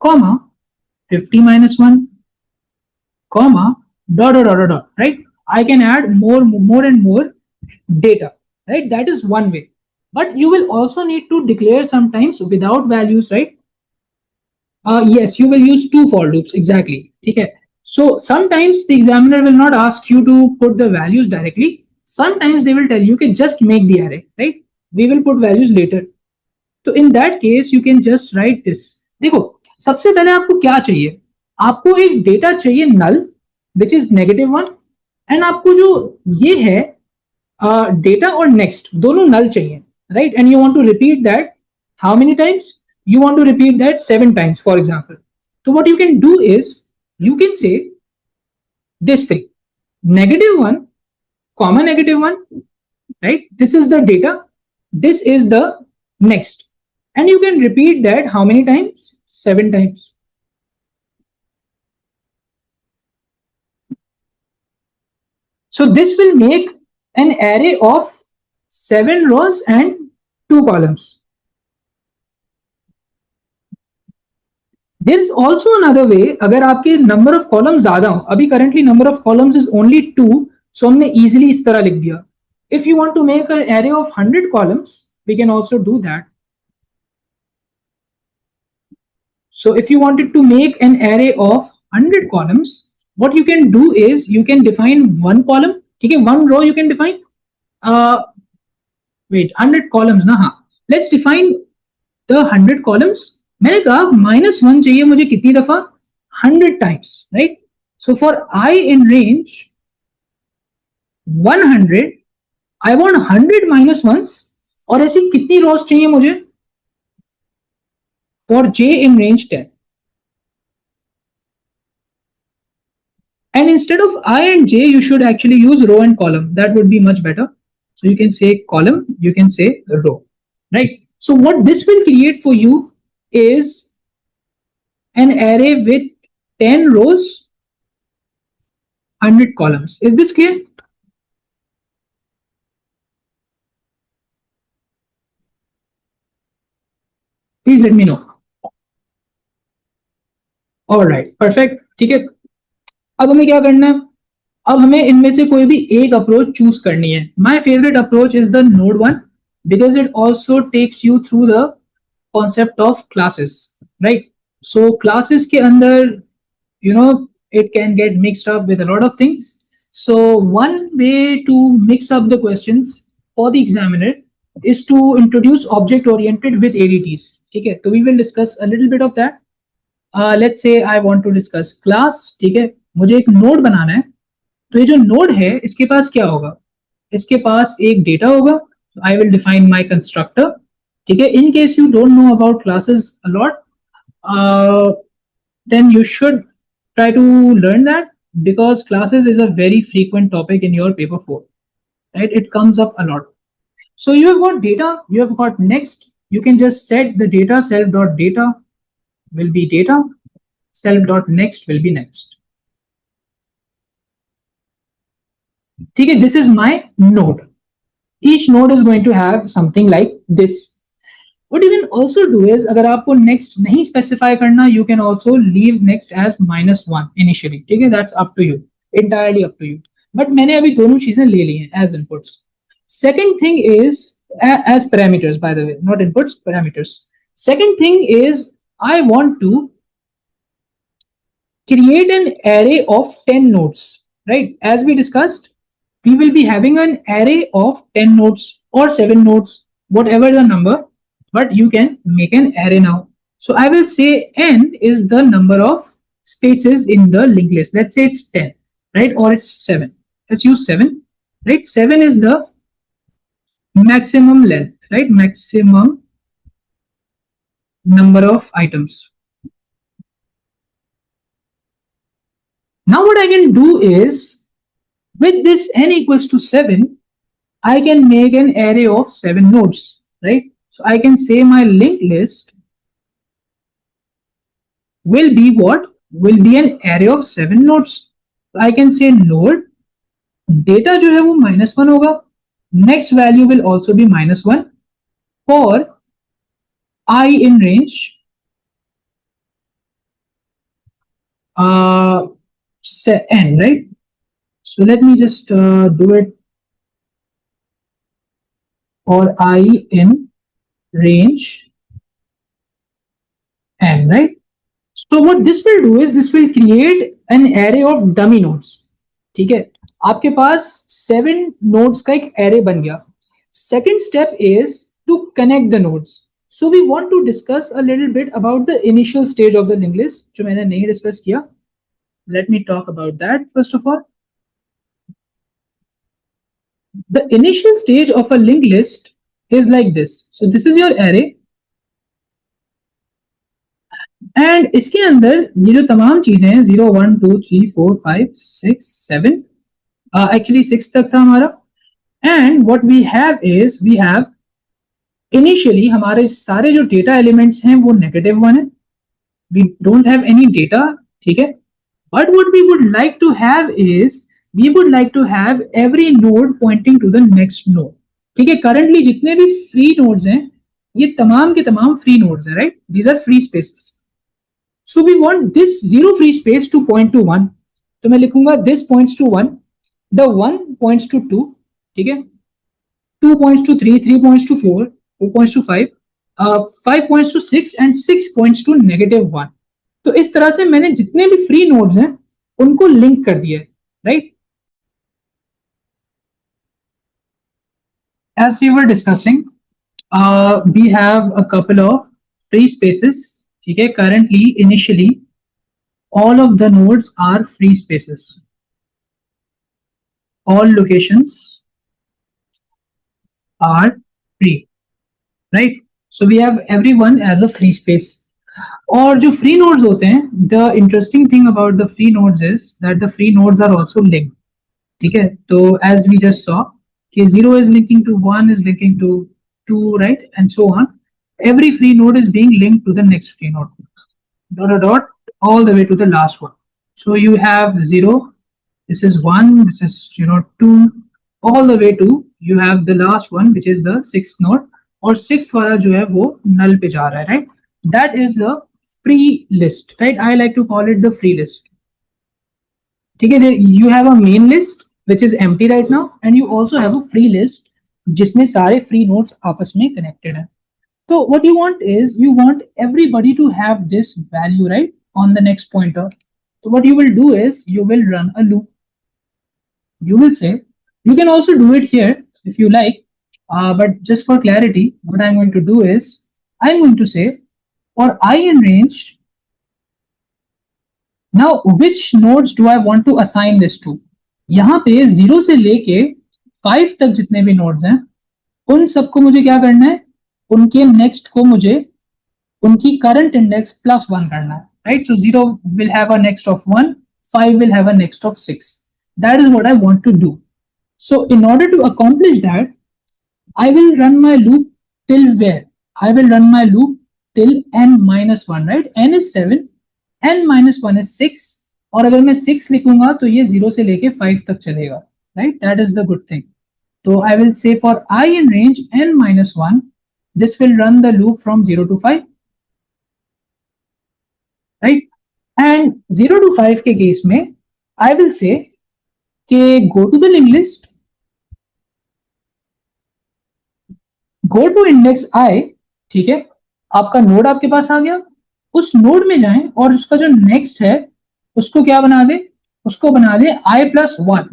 A: comma 50 -1 comma dot dot dot dot, right? I can add more and more data, right? That is one way. But you will also need to declare sometimes without values, right? Yes, you will use two for loops, exactly. Okay. So sometimes the examiner will not ask you to put the values directly. Sometimes they will tell you कि just make the array, right? We will put values later. So in that case, you can just write this. देखो, सबसे पहले आपको क्या चाहिए? आपको एक data चाहिए null, which is -1, and आपको जो ये है डेटा और नेक्स्ट दोनों null चाहिए, right? And you want to repeat that how many times? You want to repeat that 7 times, for example. So what you can do is, you can say this thing, -1 comma -1, right? This is the data, this is the next, and you can repeat that how many times? 7 times. So this will make an array of 7 rows and 2 columns. There is also another way, अगर आपके number of columns ज़्यादा हो, अभी currently number of columns is only 2, so हमने easily इस तरह लिख दिया. If you want to make an array of 100 columns, we can also do that. So if you wanted to make an array of 100 columns, what you can do is you can define one column, okay, one row you can define. Wait, 100 columns ना, हाँ. Let's define the 100 columns. मैंने कहा -1 चाहिए मुझे कितनी दफा, 100 times, right? So for I in range 100, I want 100 -1s, और ऐसी कितनी rows चाहिए मुझे for J in range 10. And instead of I and J, you should actually use row and column. That would be much better. So you can say column, you can say row, right? So what this will create for you is an array with 10 rows, 100 columns. Is this clear? Please let me know. All right, perfect. ठीक है, अब हमें क्या करना है, अब हमें इनमें से कोई भी एक अप्रोच चूज करनी है. My favourite approach is the node one, because it also takes you through the concept of classes, right? So classes के अंदर you know it can get mixed up with a lot of things. So one way to mix up the questions for the examiner is to introduce object oriented with ADTs. ठीक है, तो we will discuss a little bit of that. Let's say I want to discuss class. ठीक है, मुझे एक node बनाना है, तो ये जो नोड है इसके पास क्या होगा, इसके पास एक डेटा होगा. I will define my constructor. ठीक है, in case you don't know about classes a lot, then you should try to learn that, because classes is a very frequent topic in your paper 4, right? It comes up a lot. So you have got data, you have got next, you can just set the data, self.data will be data, self.next will be next. ठीक है, this is my node. each node is going to have something like this. What you can also do is, अगर आपको next नहीं specify करना, you can also leave next as -1 initially. ठीक है, that's up to you, entirely up to you. But मैंने अभी दोनों चीजें ले ली हैं as inputs. Second thing is as parameters, by the way, not inputs, parameters. Second thing is I want to create an array of 10 nodes, right? As we discussed, we will be having an array of 10 nodes or 7 nodes, whatever the number, but you can make an array now. So I will say n is the number of spaces in the linked list. Let's say it's 10, right? Or it's 7. Let's use 7, right? 7 is the maximum length, right? Maximum number of items. Now what I can do is, with this n equals to 7, I can make an array of 7 nodes, right? So I can say my linked list will be what? Will be an array of 7 nodes. So I can say node data जो है वो -1 होगा, next value will also be -1 for I in range n, right? So let me just do it for I in range n, right? So what this will do is this will create an array of dummy nodes. ठीक है, आपके पास 7 nodes का एक array बन गया. Second step is to connect the nodes. So we want to discuss a little bit about the initial stage of the linked list, जो मैंने नहीं discuss किया. Let me talk about that first of all. The initial stage of a linked list is like this. So this is your array. And इसके अंदर ये जो तमाम चीजें हैं 0 1 2 3 4 5 6 7 एक्चुअली 6 तक था हमारा. And what we have is we have initially हमारे सारे जो डेटा एलिमेंट्स हैं वो -1 है. We don't have any data, ठीक है. But what we would like to have is we would like to have every node pointing to the next node. ठीक है, करंटली जितने भी फ्री नोड्स हैं ये तमाम के तमाम फ्री नोड्स हैं, right? These are free spaces. So we want this zero free space to point to 1. तो मैं लिखूंगा this points to 1, the 1 points to 2, ठीक है, 2 points to 3, 3 points to 4, 4 points to 5, 5 points to 6 and 6 points to -1. तो इस तरह से मैंने जितने भी फ्री नोड्स हैं उनको लिंक कर दिया है, right? As we were discussing, we have a couple of free spaces. ठीक है, currently initially all of the nodes are free spaces. All locations are free, right? So we have everyone as a free space. और जो free nodes होते हैं, the interesting thing about the free nodes is that the free nodes are also linked. ठीक है, तो as we just saw कि 0 is linking to 1 is linking to 2, right, and so on. Every free node is being linked to the next free node, dot dot dot, all the way to the last one. So you have 0, this is 1, this is 2, all the way to you have the last one which is the 6th node, और 6th वाला जो है वो null पे जा रहा है, right? That is the free list, right? I like to call it the free list. ठीक है, you have a main list which is empty right now and you also have a free list जिसमें सारे free nodes आपस में connected है. So what you want is you want everybody to have this value, right, on the next pointer. So what you will do is you will run a loop. You will say, you can also do it here if you like, but just for clarity, what I'm going to do is I'm going to say for I in range. Now which nodes do I want to assign this to? यहाँ पे 0 से लेके 5 तक जितने भी nodes हैं उन सबको मुझे क्या करना है, उनके नेक्स्ट को मुझे उनकी करंट इंडेक्स +1 करना है, right? So 0 will have a next of 1, 5 will have a next of 6. That is what I want to do. So in order to accomplish that, I will run my loop till where? I will run my loop till n-1, right? n is 7, n-1 is 6, और अगर मैं 6 लिखूंगा तो ये 0 से लेके 5 तक चलेगा, right? That is the good thing. So I will say for I in range n minus 1, this will run the loop from 0 to 5, right? And 0 to 5 के case में I will say कि go to the linked list, go to index I, ठीक है, आपका node आपके पास आ गया, उस node में जाएं और उसका जो नेक्स्ट है उसको क्या बना दे, उसको बना दे I plus 1,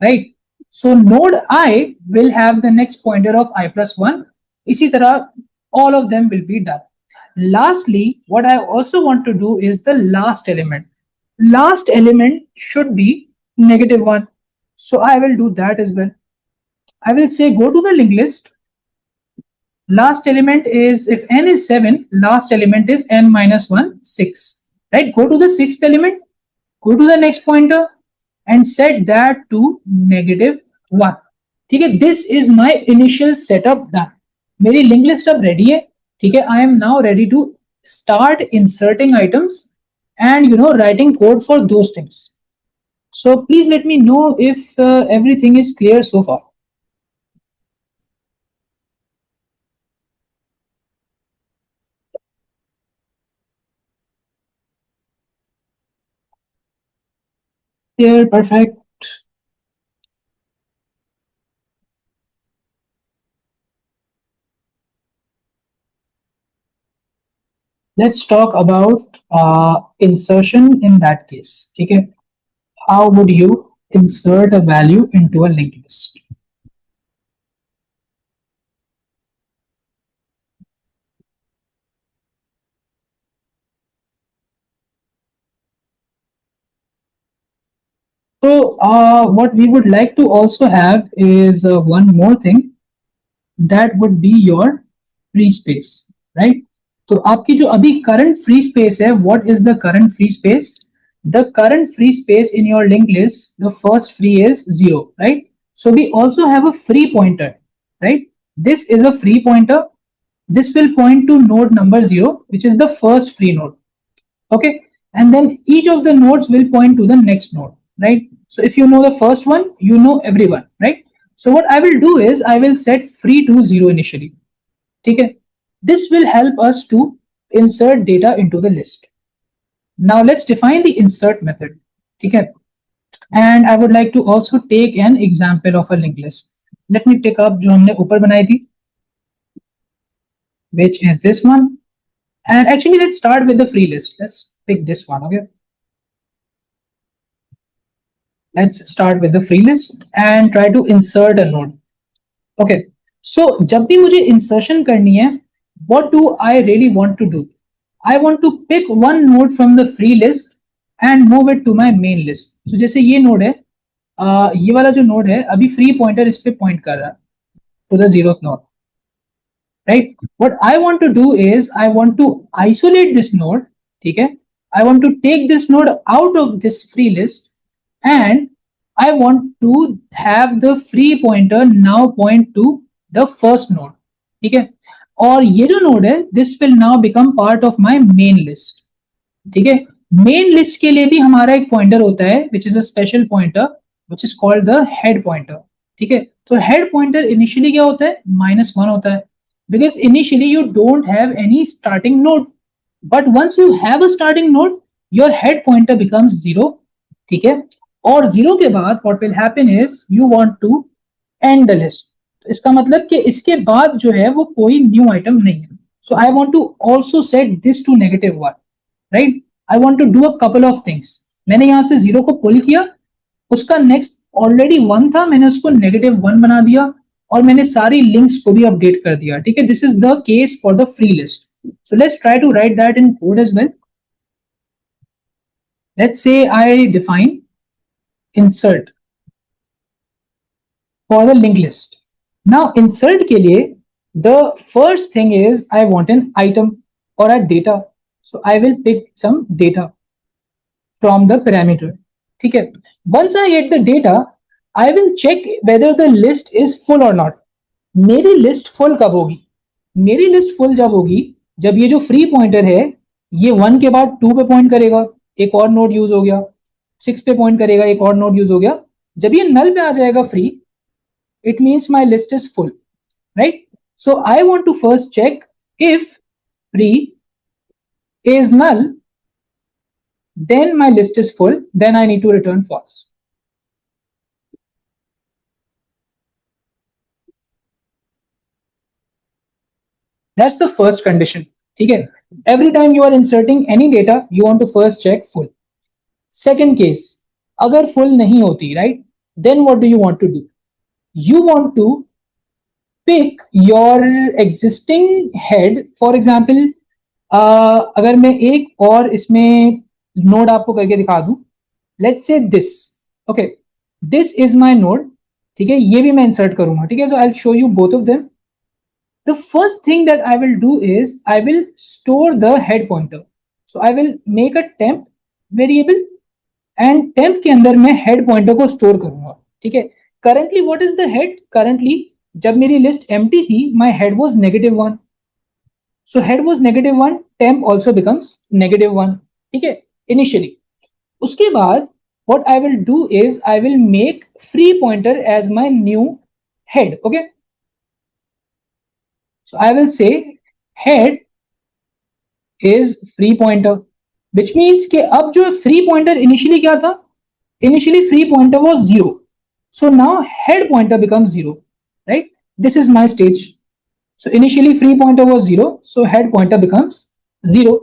A: right? So node I will have the next pointer of I plus 1. इसी तरह all of them will be done. Lastly, what I also want to do is the last element. Last element should be -1. So I will do that as well. I will say go to the linked list. Last element is, if n is 7, last element is n minus 1, 6. Right? Go to the sixth element, go to the next pointer and set that to -1. ठीक है, this is my initial setup done. मेरी linked list अब ready है. ठीक है, I am now ready to start inserting items and writing code for those things. So please let me know if everything is clear so far. Clear, perfect. Let's talk about insertion in that case. Okay, how would you insert a value into a linked list? So what we would like to also have is one more thing, that would be your free space, right? तो आपकी जो अभी current free space है, what is the current free space? The current free space in your linked list, the first free is 0, right? So we also have a free pointer, right? This is a free pointer. This will point to node number 0, which is the first free node. Okay, and then each of the nodes will point to the next node, right? So if you know the first one, you know everyone, right? So what I will do is I will set free to 0 initially. Okay, this will help us to insert data into the list. Now let's define the insert method. Okay, and I would like to also take an example of a linked list. Let me pick up जो हमने ऊपर बनाई थी, which is this one. And actually let's start with the free list. Let's pick this one. Okay, let's start with the free list and try to insert a node. Okay, so जब भी मुझे insertion करनी है, what do I really want to do? I want to pick one node from the free list and move it to my main list. So जैसे ये node है, ये वाला जो node है अभी free pointer इस पे point कर रहा है to the 0th node, right? What I want to do is I want to isolate this node. ठीक है, I want to take this node out of this free list and I want to have the free pointer now point to the first node. ठीक है, और ये जो node है, this will now become part of my main list. ठीक है, main list के लिए भी हमारा एक pointer होता है, which is a special pointer, which is called the head pointer. ठीक है, तो head pointer initially क्या होता है, -1 होता है, because initially you don't have any starting node, but once you have a starting node, your head pointer becomes 0. ठीक है, और 0 के बाद what will happen is you want to end the list. तो इसका मतलब कि इसके बाद जो है वो कोई न्यू आइटम नहीं है. So I want to also set this to -1, right? I want to do a couple of things. मैंने यहाँ से 0 को पुल किया, उसका नेक्स्ट ऑलरेडी 1 था, मैंने उसको -1 बना दिया और मैंने सारी लिंक्स को भी अपडेट कर दिया. ठीक है, this is the case for the free list. So let's try to write that in code as well. Let's say I define insert for the linked list. Now insert के लिए the first thing is I want an item or a data. So I will pick some data from the parameter. ठीक है, once I get the data, I will check whether the list is full or not. मेरी list full कब होगी? मेरी list full जब होगी जब ये जो फ्री पॉइंटर है ये 1 के बाद 2 पे पॉइंट करेगा, एक और नोड यूज हो गया, 6 पे पॉइंट करेगा, एक और नोड यूज हो गया. जब ये नल पे आ जाएगा free, it means my list is full, right? So I want to first check if free is null, then my list is full, then I need to return false. That's the first condition. Okay. Every time you are inserting any data, you want to first check full. Second case, agar full nahi hoti, right? Then what do you want to do? You want to pick your existing head. For example, अगर मैं एक और इसमें node आपको करके दिखा दूं, let's say this, okay, this is my node, ठीक है, ये भी मैं इंसर्ट करूंगा, ठीक है, so I'll show you both of them. The first thing that I will do is I will store the head pointer. So I will make a temp variable and temp के अंदर मैं head pointer को store करूंगा, ठीक है. Currently what is the head? Currently जब मेरी list empty थी, my head was -1. So head was -1, temp also becomes -1, ठीक है, initially. उसके बाद what I will do is I will make free pointer as my new head, okay. So I will say head is free pointer, which means कि अब जो free pointer initially क्या था? Initially free pointer was 0. So now head pointer becomes 0, right? This is my stage. So initially free pointer was 0, so head pointer becomes 0.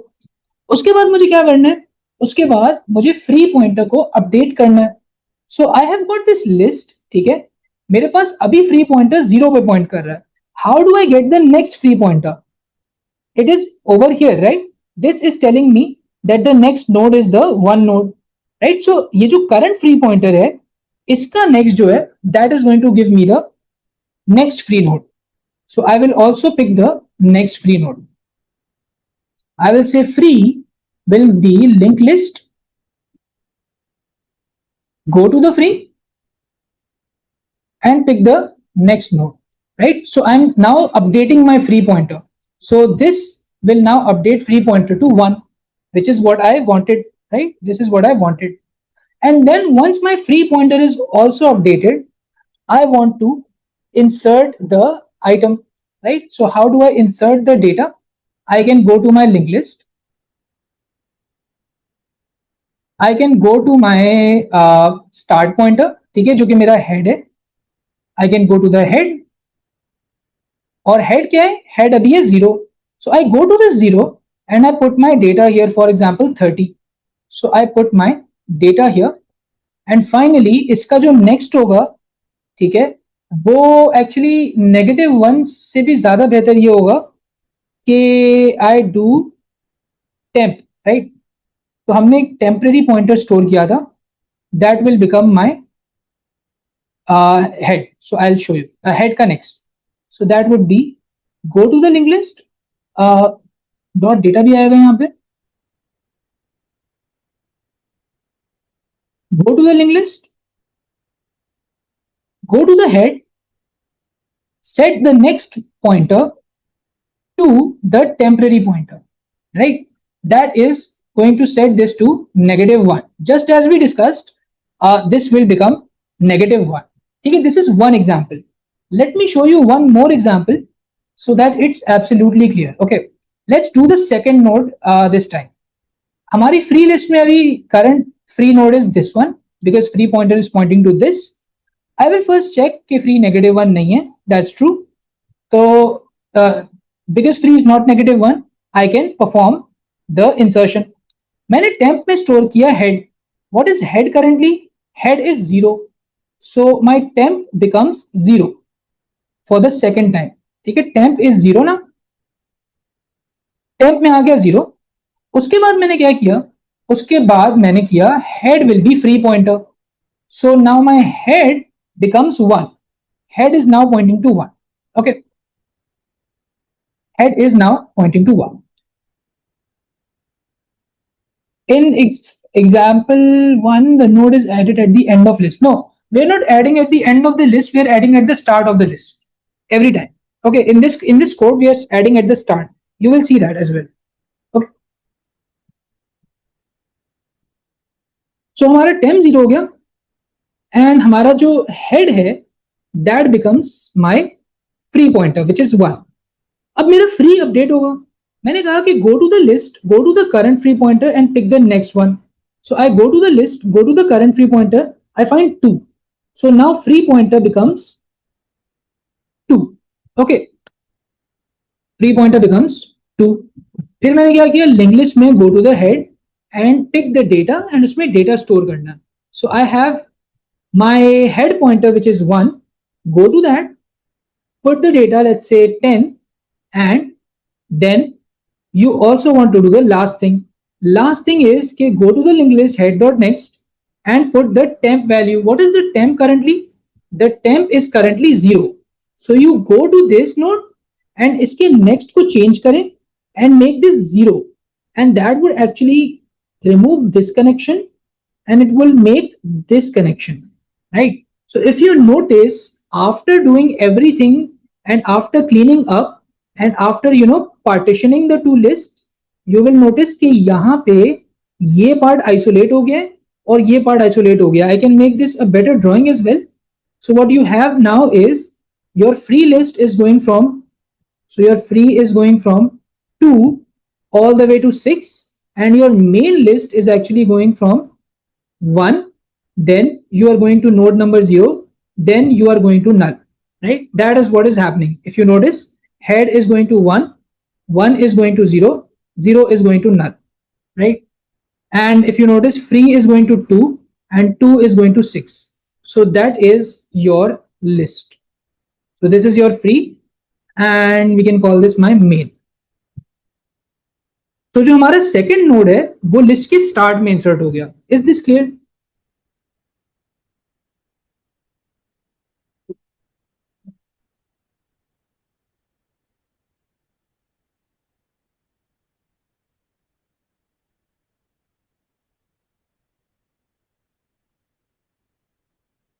A: उसके बाद मुझे क्या करना है? उसके बाद मुझे free pointer को update करना है. So I have got this list, ठीक है? मेरे पास अभी free pointer 0 पे point कर रहा है. How do I get the next free pointer? It is over here, right? This is telling me that the next node is the one node, right? So ये जो current free pointer है, इसका next जो है, that is going to give me the next free node. So I will also pick the next free node. I will say free will be linked list. Go to the free and pick the next node, right? So I'm now updating my free pointer. So this will now update free pointer to 1, which is what I wanted, right? This is what I wanted. And then once my free pointer is also updated, I want to insert the item, right? So how do I insert the data? I can go to my linked list. I can go to my start pointer, ठीक है, जो कि मेरा head है. I can go to the head. और head क्या है? Head अभी है 0. So I go to this 0 and I put my data here, for example 30. So I put my data here and finally इसका जो next होगा, ठीक है, वो actually -1 से भी ज्यादा बेहतर ये होगा कि I do temp, right? तो हमने एक temporary pointer store किया था, that will become my head. So I'll show you head का next. So that would be go to the linked list. Dot data भी आएगा यहाँ पे. Go to the linked list. Go to the head. Set the next pointer to the temporary pointer, right? That is going to set this to -1. Just as we discussed, this will become -1. Okay, this is one example. Let me show you one more example so that it's absolutely clear. Okay, let's do the second node this time. हमारी free list में अभी current free node is this one because free pointer is pointing to this. I will first check कि free -1 नहीं है. That's true. So because free is not -1, I can perform the insertion. मैंने temp में store किया head. What is head currently? Head is 0. So my temp becomes 0 for the second time. ठीक है, temp is 0 ना, temp में आ गया 0. उसके बाद मैंने क्या किया, उसके बाद मैंने किया head will be free pointer. So now my head becomes 1. Head is now pointing to 1. Okay, head is now pointing to 1. In example 1, the node is added at the end of list. No, we're not adding at the end of the list, we're adding at the start of the list every time. Okay, in this code we are adding at the start. You will see that as well. Okay, so हमारा temp 0 हो गया and हमारा जो head है that becomes my free pointer which is 1. अब मेरा free update होगा, मैंने कहा कि go to the list, go to the current free pointer and pick the next one. So I go to the list, go to the current free pointer, I find 2. So now free pointer becomes 2. Okay, free pointer becomes 2. फिर मैंने क्या किया, link list में go to the head and pick the data and उसमें data store करना. So I have my head pointer which is 1, go to that, put the data, let's say 10, and then you also want to do the last thing. Last thing is कि go to the linked list head.next and put the temp value. What is the temp currently? The temp is currently 0. So you go to this node and इसके next को change करें and make this 0, and that would actually remove this connection and it will make this connection, right? So if you notice, after doing everything and after cleaning up and after partitioning the two lists, you will notice कि यहाँ पे ये part isolate हो गया है और ये part isolate हो गया. I can make this a better drawing as well. So what you have now is your free list is going from, so your free is going from 2 all the way to 6, and your main list is actually going from 1, then you are going to node number 0, then you are going to null, right? That is what is happening. If you notice, head is going to 1, 1 is going to 0, 0 is going to null, right? And if you notice, free is going to 2 and 2 is going to 6. So that is your list. So this is your free and we can call this my main. तो जो हमारा second node है वो list के start में insert हो गया. Is this clear?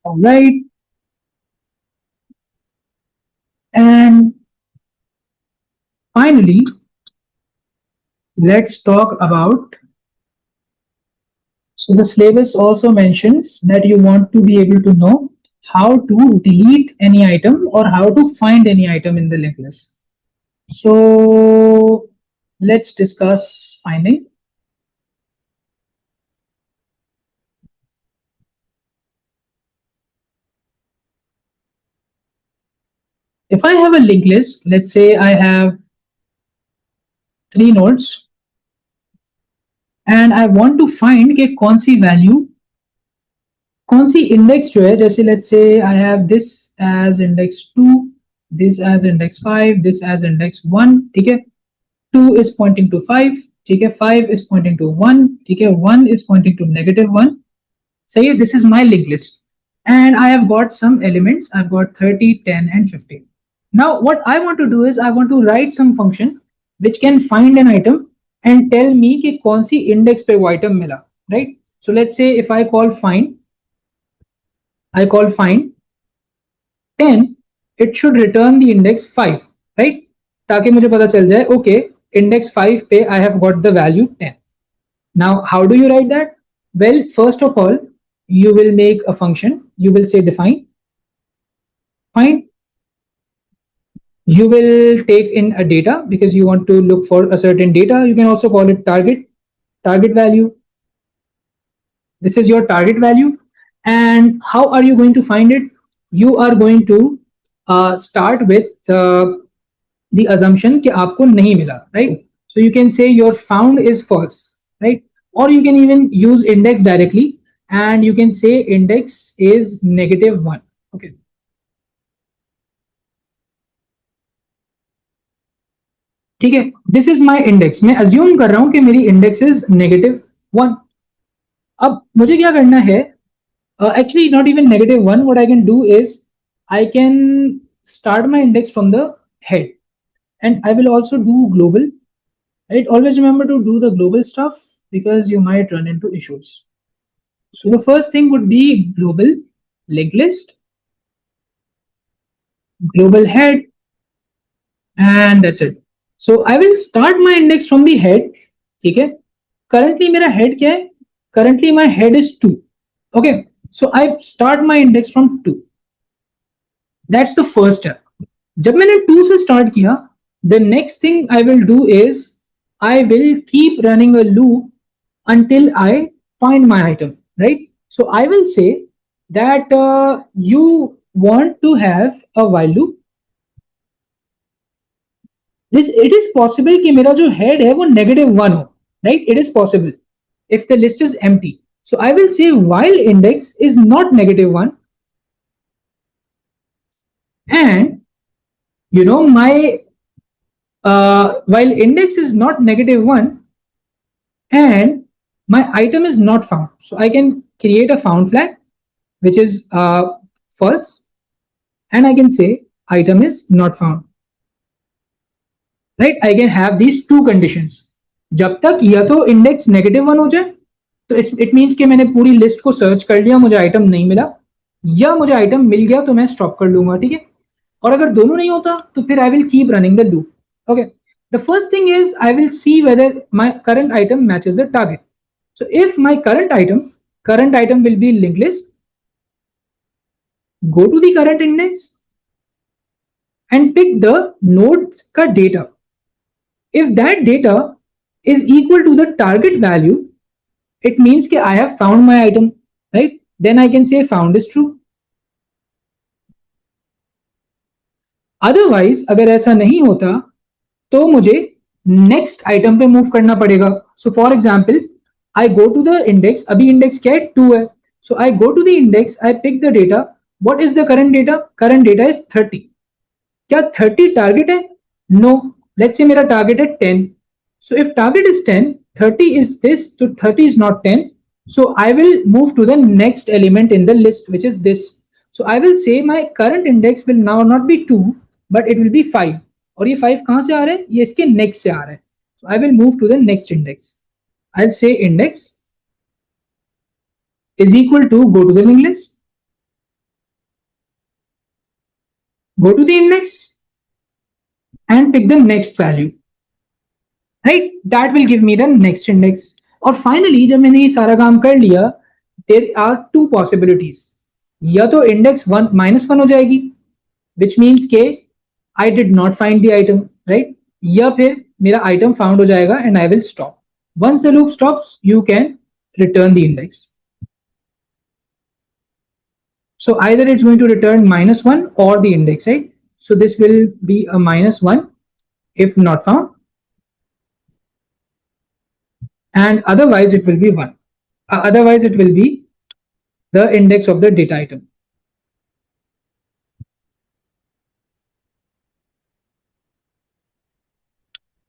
A: Alright, and finally let's talk about, so the syllabus also mentions that you want to be able to know how to delete any item or how to find any item in the linked list. So let's discuss finding. If I have a linked list, let's say I have 3 nodes and I want to find कि कौन सी value, कौन सी index जो है, जैसे let's say I have this as index 2, this as index 5, this as index 1, ठीक है? 2 is pointing to 5, ठीक है? 5 is pointing to 1, ठीक है? 1 is pointing to -1. सही है? This is my linked list and I have got some elements. I've got 30, 10 and 15. Now what I want to do is I want to write some function which can find an item and tell me कि कौन सी index पे वो item मिला, right? So let's say if I call find 10, it should return the index 5, right? ताकि मुझे पता चल जाए, okay, index 5 पे I have got the value 10. Now how do you write that? Well, first of all, you will make a function. You will say define find. You will take in a data because you want to look for a certain data. You can also call it target value. This is your target value. And how are you going to find it? You are going to start with the assumption कि आपको नहीं मिला, right? So you can say your found is false, right? Or you can even use index directly and you can say index is -1. Okay. ठीक है, this is my index. मैं assume कर रहा हूं कि मेरी इंडेक्स इज -1. अब मुझे क्या करना है, actually not even -1. What I can do is I can start my index from the head and I will also do global, right? Always remember to do the global stuff because you might run into issues. So the first thing would be global linked list, global head, and that's it. So I will start my index from the head. ठीक है, currently मेरा head क्या है? Currently my head is 2. Okay, so I start my index from 2. That's the first step. जब मैंने 2 से start किया, the next thing I will do is I will keep running a loop until I find my item, right? So I will say that you want to have a while loop. This it is possible कि मेरा जो head है वो -1 हो, right? It is possible if the list is empty. So I will say while index is not -1, and you know my while index is not -1 and my item is not found, so I can create a found flag which is false, and I can say item is not found, right? I can have these two conditions. जब तक या तो index -1 हो जाए तो it means कि मैंने पूरी लिस्ट को सर्च कर लिया, मुझे आइटम नहीं मिला, या मुझे आइटम मिल गया तो मैं स्टॉप कर लूंगा, ठीक है? और अगर दोनों नहीं होता तो फिर I will keep running the loop. Okay, the first thing is I will see whether my current item matches the target. So if my current item will be linked list, go to the current index and pick the node ka data. If that data is equal to the target value, it means that I have found my item, right? Then I can say found is true. Otherwise अगर ऐसा नहीं होता तो मुझे next item पे move करना पड़ेगा. So for example I go to the index, अभी इंडेक्स क्या है 2 है, so I go to the index, I pick the data. What is the current data? Current data is 30. क्या 30 टारगेट है? No. Let's say मेरा target है 10. So if target is 10, 30 is this, तो 30 is not 10. So I will move to the next element in the list which is this. So I will say my current index will now not be 2 but it will be 5. और ये 5 कहां से आ रहा है? ये इसके next से आ रहा है. So I will move to the next index. I will say index is equal to go to the linked list, go to the index and pick the next value, right? That will give me the next index. और finally जब मैंने ये सारा काम कर लिया, there are two possibilities. या तो index 1 -1 हो जाएगी, which means के I did not find the item, right? या फिर मेरा item found हो जाएगा and I will stop. Once the loop stops, you can return the index. So either it's going to return -1 or the index, right? So this will be a -1 if not found, and otherwise it will be 1. Otherwise it will be the index of the data item.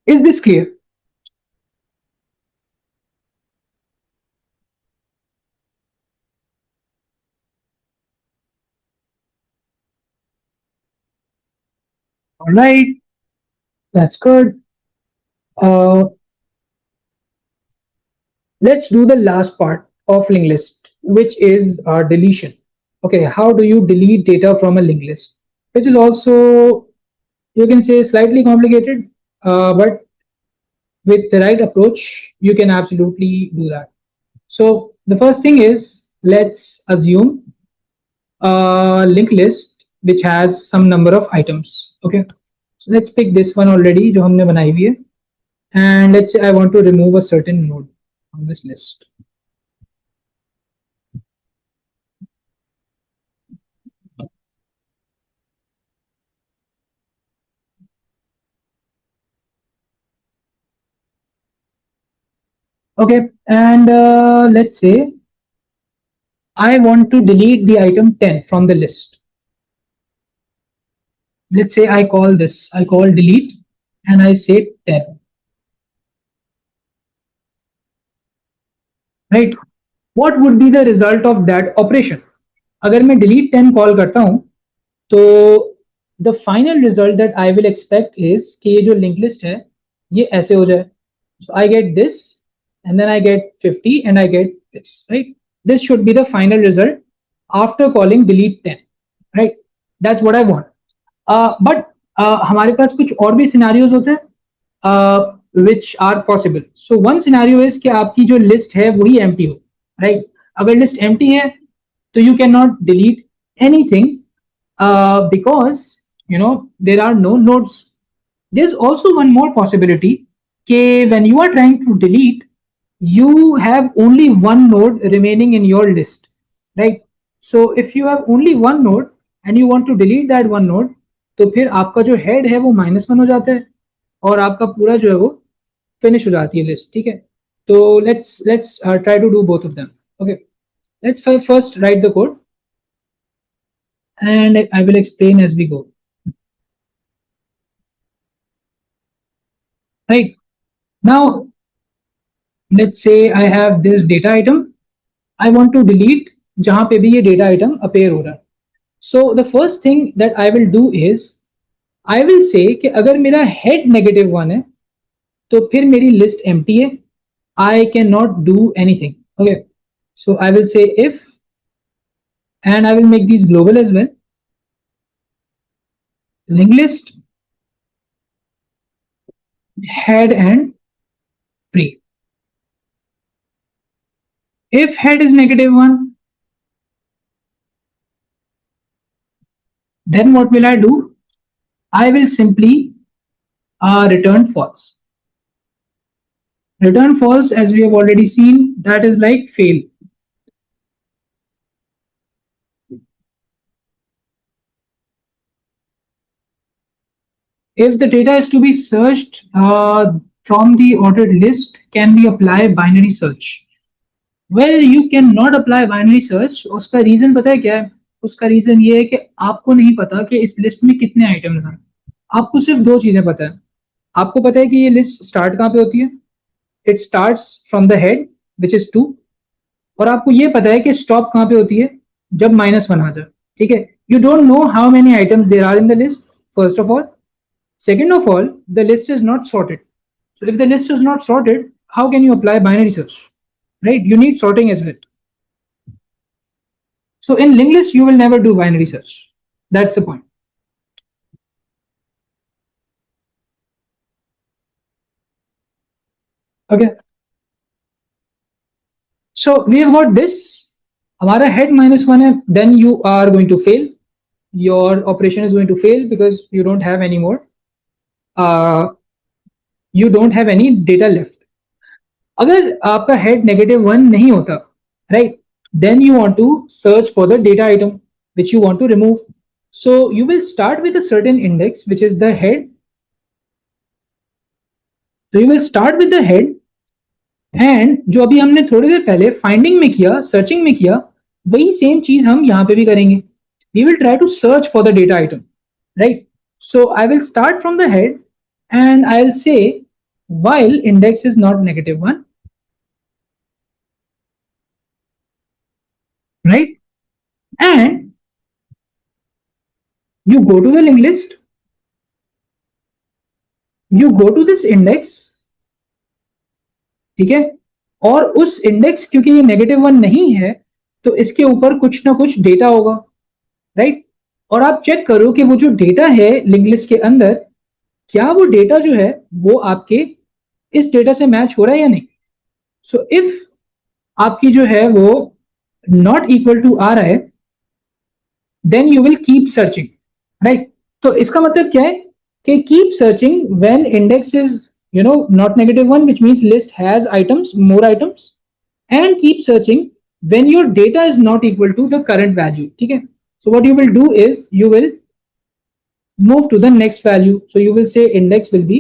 A: Is this clear? All right, that's good. Let's do the last part of linked list, which is deletion. Okay, how do you delete data from a linked list? Which is also, you can say, slightly complicated, but with the right approach, you can absolutely do that. So the first thing is, let's assume a linked list which has some number of items. Okay, so let's pick this one already, जो हमने बनाई हुई है, and let's say I want to remove a certain node on this list. Okay, and let's say I want to delete the item 10 from the list. Let's say I call delete and I say 10. Right? What would be the result of that operation? अगर मैं delete 10 call करता हूं तो the final result that I will expect is कि ये जो linked list है ये ऐसे हो जाए. So I get this and then I get 50 and I get this, right? This should be the final result after calling delete 10, right? That's what I want. But हमारे पास कुछ और भी scenarios होते हैं which are possible. So one scenario is कि आपकी जो list है वही empty हो, right? अगर list empty है तो you cannot delete anything because there are no nodes. There's also one more possibility. Okay, when you are trying to delete, you have only one node remaining in your list, right? So if you have only one node and you want to delete that one node, तो फिर आपका जो head है वो -1 हो जाता है और आपका पूरा जो है वो finish हो जाती है list, ठीक है? तो let's try to do both of them. Okay, let's first write the code and I will explain as we go. Right now, let's say I have this data item. I want to delete जहां पे भी ये data item appear हो रहा है. So the first thing that I will do is I will say कि अगर मेरा head -1 है तो फिर मेरी list empty है. I cannot do anything. Okay, so I will say if, and I will make these global as well. Linked list head and pre. If head is -1, then what will I do? I will simply return false. Return false, as we have already seen, that is like fail. If the data is to be searched from the ordered list, can we apply binary search? Well, you cannot apply binary search. उसका reason पता है क्या है? उसका reason ये है कि आपको नहीं पता कि इस लिस्ट में कितने आइटम्स हैं. आपको सिर्फ दो चीजें पता है. आपको पता है कि ये लिस्ट स्टार्ट कहाँ पे होती है. It starts from the head which is 2. और आपको ये पता है कि स्टॉप कहाँ पे होती है जब -1 आ जाए. ठीक है. You don't know how many items there are in the list, first of all. Second of all, the list is not sorted. So if the list is not sorted, how can you apply binary search? Right? You need sorting as well. So in linked list, you will never do binary search. That's the point. Okay. So we have got this. हमारा head -1 है, then you are going to fail. Your operation is going to fail because you don't have any more. You don't have any data left. अगर आपका head -1 नहीं होता, right, then you want to search for the data item which you want to remove. So you will start with a certain index which is the head. So you will start with the head, and जो अभी हमने थोड़ी देर पहले finding में किया, searching में किया, वही सेम चीज हम यहाँ पे भी करेंगे. We will try to search for the data item, right? So I will start from the head and I'll say while index is not -1, right? And you go to the linked list, you go to this index, ठीक है. और उस index, क्योंकि ये -1 नहीं है, तो इसके ऊपर कुछ ना कुछ डेटा होगा, राइट? और आप चेक करो कि वो जो डेटा है लिंक लिस्ट के अंदर, क्या वो डेटा जो है वो आपके इस डेटा से मैच हो रहा है या नहीं. सो इफ आपकी जो है वो नॉट इक्वल टू आ रहा है, then you will keep searching, right? तो इसका मतलब क्या है कि keep searching when index is not -1, which means list has items, more items, and keep searching when your data is not equal to the current value. Okay, so what you will do is you will move to the next value. So you will say index will be,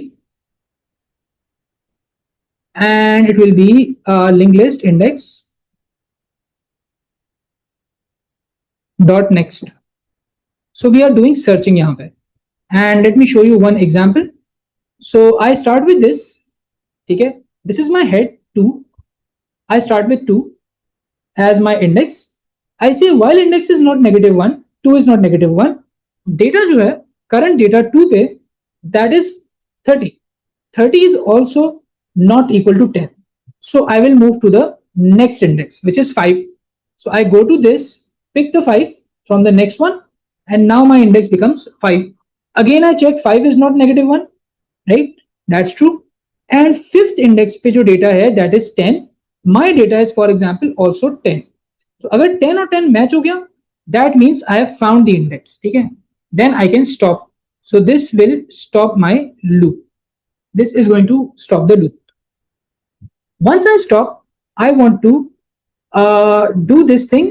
A: and it will be linked list index dot next. So we are doing searching yahan pe, and let me show you one example. So I start with this. Okay, this is my head 2. I start with 2 as my index. I say while index is not -1, 2 is not -1, data जो है current data 2 पे, that is 30. 30 is also not equal to 10. So I will move to the next index, which is 5. So I go to this, pick the 5 from the next one, and now my index becomes 5. Again I check 5 is not -1, right? That's true. And fifth index पे जो data है, that is 10. My data is for example also 10. तो अगर 10 और 10 match हो गया, that means I have found the index. Okay, then I can stop. So this will stop my loop. This is going to stop the loop. Once I stop, I want to do this thing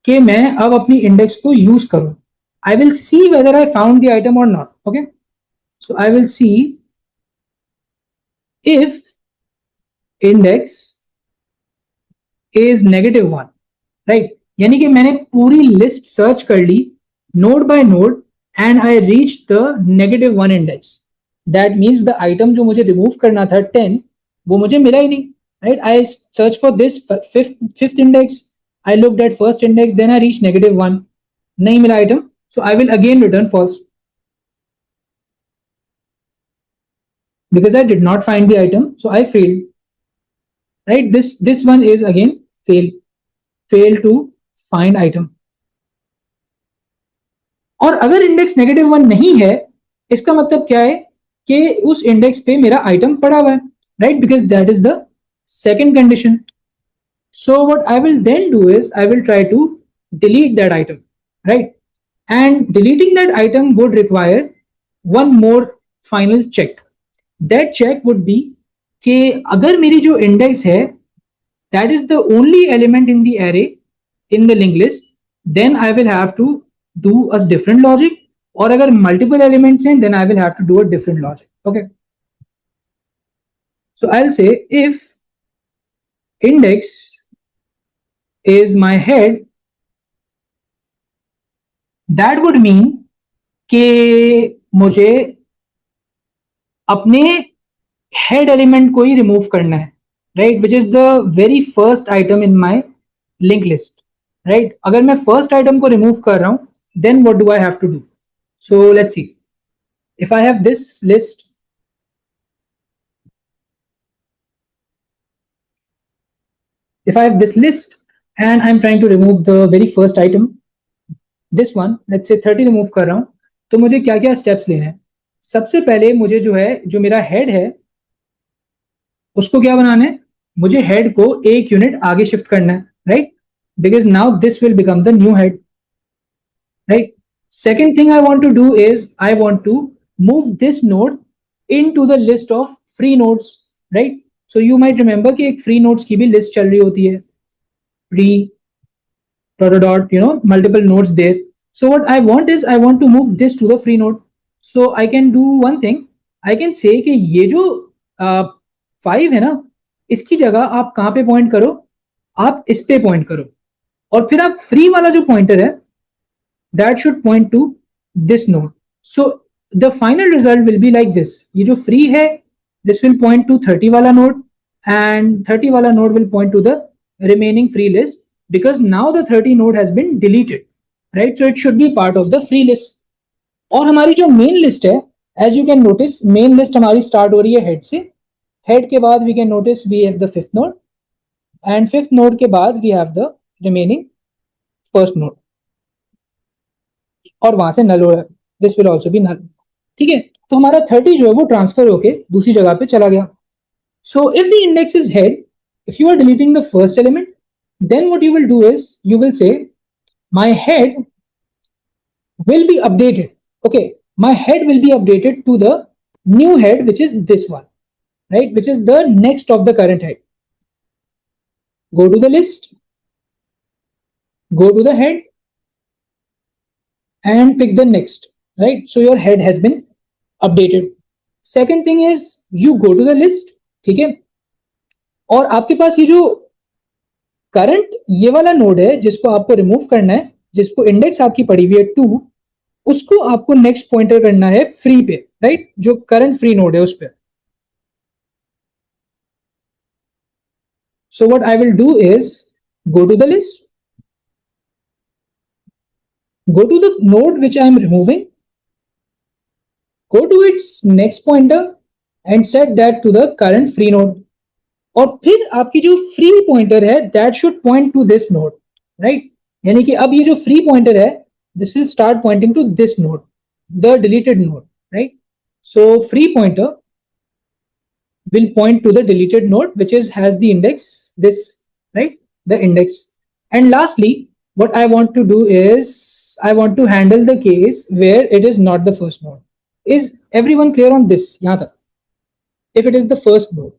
A: कि मैं अब अपनी index को use करूं. I will see whether I found the item or not. Okay, so I will see if index is -1, right? यानी कि मैंने पूरी लिस्ट सर्च कर ली node by node and I reach the -1 index. That means the item जो मुझे remove करना था 10 वो मुझे मिला ही नहीं, right? I search for this fifth index, I looked at first index, then I reach -1, नहीं मिला item, so I will again return false because I did not find the item, so I failed, right? This one is again fail to find item. और अगर index -1 नहीं है, इसका मतलब क्या है कि उस इंडेक्स पे मेरा आइटम पड़ा हुआ है, right? Because that is the second condition. So what I will then do is I will try to delete that item, right? And deleting that item would require one more final check. That check would be कि अगर मेरी जो index है that is the only element in the array in the linked list, then I will have to do a different logic. और अगर multiple elements हैं, then I will have to do a different logic. Okay. So I'll say if index is my head, that would mean कि मुझे अपने head element को ही remove करना है, right? Which is the very first item in my linked list, right? अगर मैं first item को remove कर रहा हूं, then what do I have to do? So let's see. If I have this list, if I have this list and I'm trying to remove the very first item, this one, let's say 30 remove कर रहा हूं, तो मुझे क्या क्या steps लेने हैं? सबसे पहले मुझे जो है, जो मेरा head है, उसको क्या बनाना है? मुझे head को एक यूनिट आगे शिफ्ट करना है, right? Because now this will become the new head, right? Second thing I want to do is I want to move this node into the list of free nodes, right? So you might remember कि एक free nodes की भी list चल रही होती है, free dot, multiple nodes there. So what I want is I want to move this to the free node. So I can do one thing. I can say कि ये जो 5 है ना, इसकी जगह आप कहाँ पे पॉइंट करो? आप इस पे पॉइंट करो, और फिर आप फ्री वाला जो पॉइंटर है that should point to this node. So the final result will be like this. ये जो free है, this will point to 30 वाला node, and 30 वाला node will point to the remaining free list, because now the 30 node has been deleted, right? So it should be part of the free list. और हमारी जो main list है, as you can notice, main list हमारी start हो रही है head से. Head के बाद we can notice we have the fifth node, and fifth node के बाद we have the remaining first node. और वहां से नल हो रहा है, this will also be null. ठीक है, तो हमारा 30 जो है वो ट्रांसफर होके दूसरी जगह पे चला गया. So if the index is head, if you are deleting the first element, then what you will do is you will say my head will be updated. Okay, my head will be updated to the new head, which is this one, right? Which is the next of the current head. Go to the list, go to the head, and pick the next, right? So your head has been updated. Second thing is you go to the list, ठीक है? और आपके पास ये जो current ये वाला node है जिसको आपको रिमूव करना है, जिसको इंडेक्स आपकी पड़ी हुई है 2, उसको आपको नेक्स्ट पॉइंटर करना है फ्री पे, राइट? जो करंट फ्री नोड है उस पे. So what I will do is go to the list, go to the node which I am removing, go to its next pointer and set that to the current free node. और फिर आपकी जो free pointer है that should point to this node, right? यानी कि अब ये जो फ्री पॉइंटर है this will start pointing to this node, the deleted node, right? So free pointer will point to the deleted node which is has the index this, right? The index. And lastly, what I want to do is I want to handle the case where it is not the first node. Is everyone clear on this? यहाँ तक. If it is the first node,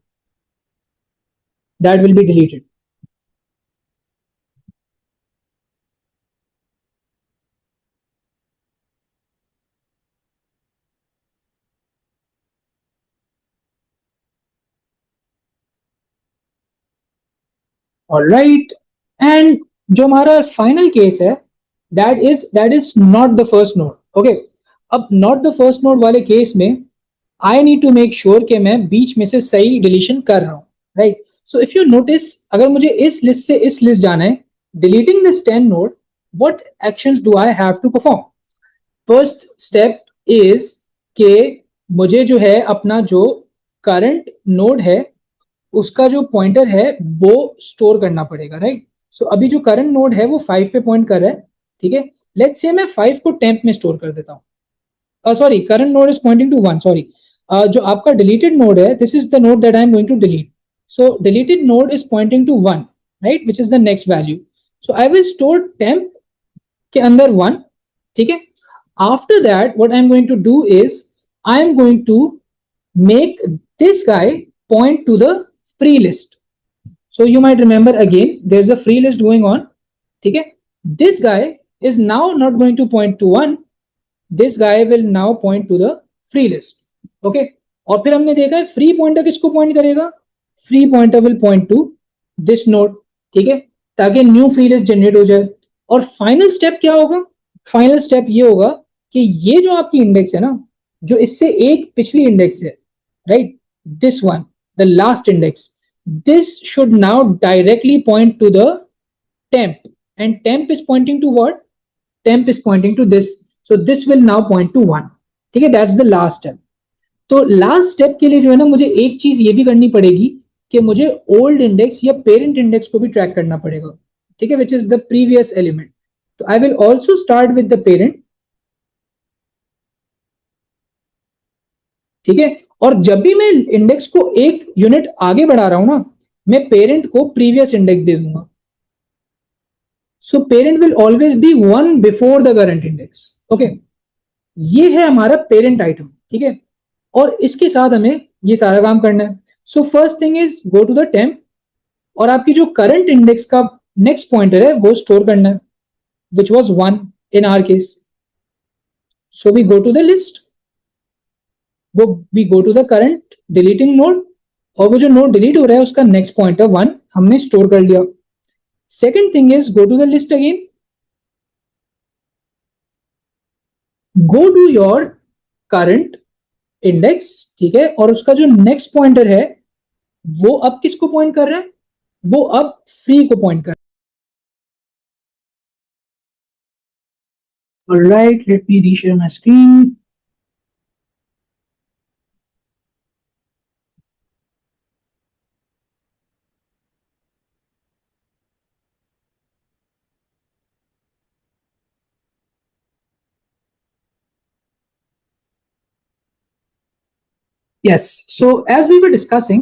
A: that will be deleted. All right. And जो हमारा final case है, that is not the first node. Okay. अब not the first node वाले case में I need to make sure कि मैं बीच में से सही deletion कर रहा हूँ. Right. So if you notice, अगर मुझे इस list से इस list जाना है, deleting this 10 node, what actions do I have to perform? First step is कि मुझे जो है अपना जो current node है उसका जो पॉइंटर है वो स्टोर करना पड़ेगा. राइट. सो अभी जो करंट नोड है वो 5 पे पॉइंट कर रहा है. ठीक है. लेट्स से मैं 5 को टेम्प में स्टोर कर देता हूँ. Sorry, current node is pointing to 1. Sorry, जो आपका डिलीटेड नोड है, this is the node that I am going to delete. So deleted node is pointing to 1, right, which is the next value. So I will store temp के अंदर 1. ठीक है. After that what I am going to do is I am going to make this guy point to the free list. So you might remember again, there's a free list going on. Okay. This guy is now not going to point to 1. This guy will now point to the free list. Okay. और फिर हमने देखा है free pointer किसको point करेगा? Free pointer will point two this node. ठीक है. ताकि न्यू फ्री लिस्ट जनरेट हो जाए. और फाइनल स्टेप क्या होगा? फाइनल स्टेप ये होगा कि ये जो आपकी इंडेक्स है ना, जो इससे एक पिछली इंडेक्स है, right, this one, the last index, this should now directly point to the temp, and temp is pointing to what? Temp is pointing to this, so this will now point to 1. ठीक है. that's the last step. तो last step के लिए जो है ना, मुझे एक चीज ये भी करनी पड़ेगी कि मुझे ओल्ड इंडेक्स या पेरेंट इंडेक्स को भी ट्रैक करना पड़ेगा. ठीक है, which is the previous element. तो I will also start with the parent. ठीक है. और जब भी मैं इंडेक्स को एक यूनिट आगे बढ़ा रहा हूं ना, मैं पेरेंट को प्रीवियस इंडेक्स दे दूंगा. So parent will always be 1 before the current index. Okay. ये है हमारा पेरेंट आइटम. ठीक है. और इसके साथ हमें ये सारा काम करना है. So first thing is go to the temp, और आपकी जो करंट इंडेक्स का नेक्स्ट पॉइंटर है वो स्टोर करना है, which was 1 in our case. So we go to the list, we go to the current deleting node, और वो जो नोड डिलीट हो रहा है उसका नेक्स्ट पॉइंटर 1 हमने स्टोर कर लिया. Second thing is go to the list again, go to your current index. ठीक है. और उसका जो नेक्स्ट पॉइंटर है वो अब किसको पॉइंट कर रहा है? वो अब फ्री को पॉइंट कर रहा है. Alright, let me reshare my screen. Yes, so as we were discussing,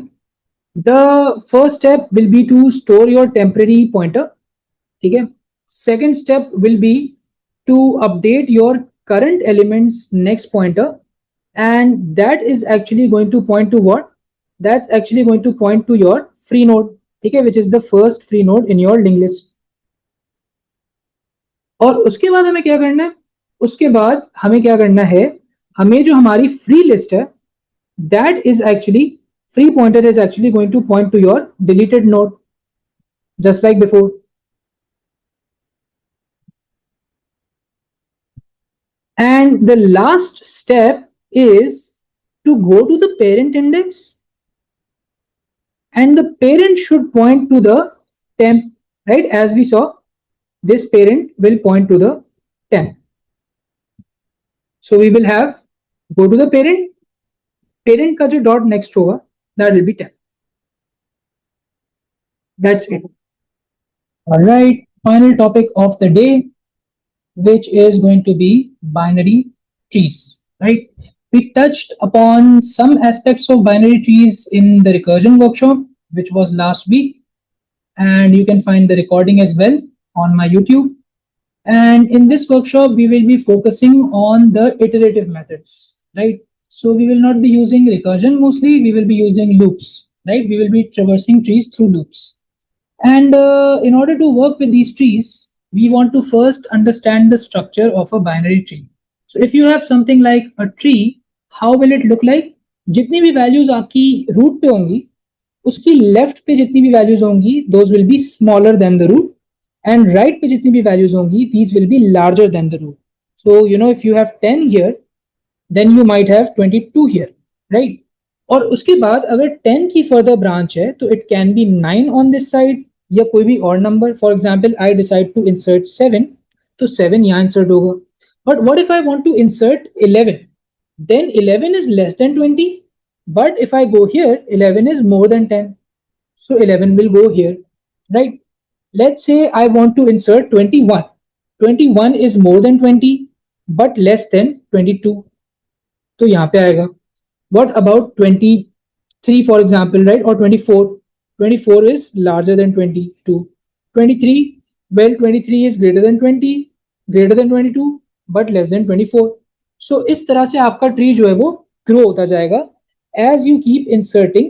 A: the first step will be to store your temporary pointer. Okay. Second step will be to update your current elements next pointer, and that is actually going to point to what? That's actually going to point to your free node, okay, which is the first free node in your linked list. और उसके बाद हमें क्या करना है? उसके बाद हमें क्या करना है? हमें जो हमारी फ्री लिस्ट है, that is actually, free pointer is actually going to point to your deleted node, just like before. And the last step is to go to the parent index, and the parent should point to the temp, right? As we saw, this parent will point to the temp. So we will have, go to the parent, parent का जो dot next होगा, that will be temp. That's it. All right, final topic of the day, which is going to be binary trees, right? We touched upon some aspects of binary trees in the recursion workshop, which was last week, and you can find the recording as well on my YouTube. And in this workshop we will be focusing on the iterative methods, right? So we will not be using recursion, mostly we will be using loops, right? We will be traversing trees through loops. And in order to work with these trees, we want to first understand the structure of a binary tree. So if you have something like a tree, how will it look like? जितनी भी values आपकी root पे होंगी, उसकी left पे जितनी भी values होंगी, those will be smaller than the root, and right पे जितनी भी values होंगी, these will be larger than the root. So you know, if you have 10 here, then you might have 22 here, right? और उसके बाद अगर 10 की फर्दर ब्रांच है तो it can be 9 on this side या कोई भी और नंबर. For example I decide to insert 7, तो 7 यहाँ इंसर्ट होगा. But what if I want to insert 11, then 11 is less than 20, but if I go here 11 is more than 10, so 11 will go here, right? Let's say I want to insert 21. 21 is more than 20 but less than 22, तो यहाँ पे आएगा. What about 23 for example, right? Or 24? 24 is larger than 22. 23, well 23 is greater than 20, greater than 22 but less than 24. So इस तरह से आपका tree जो है वो ग्रो होता जाएगा as you keep inserting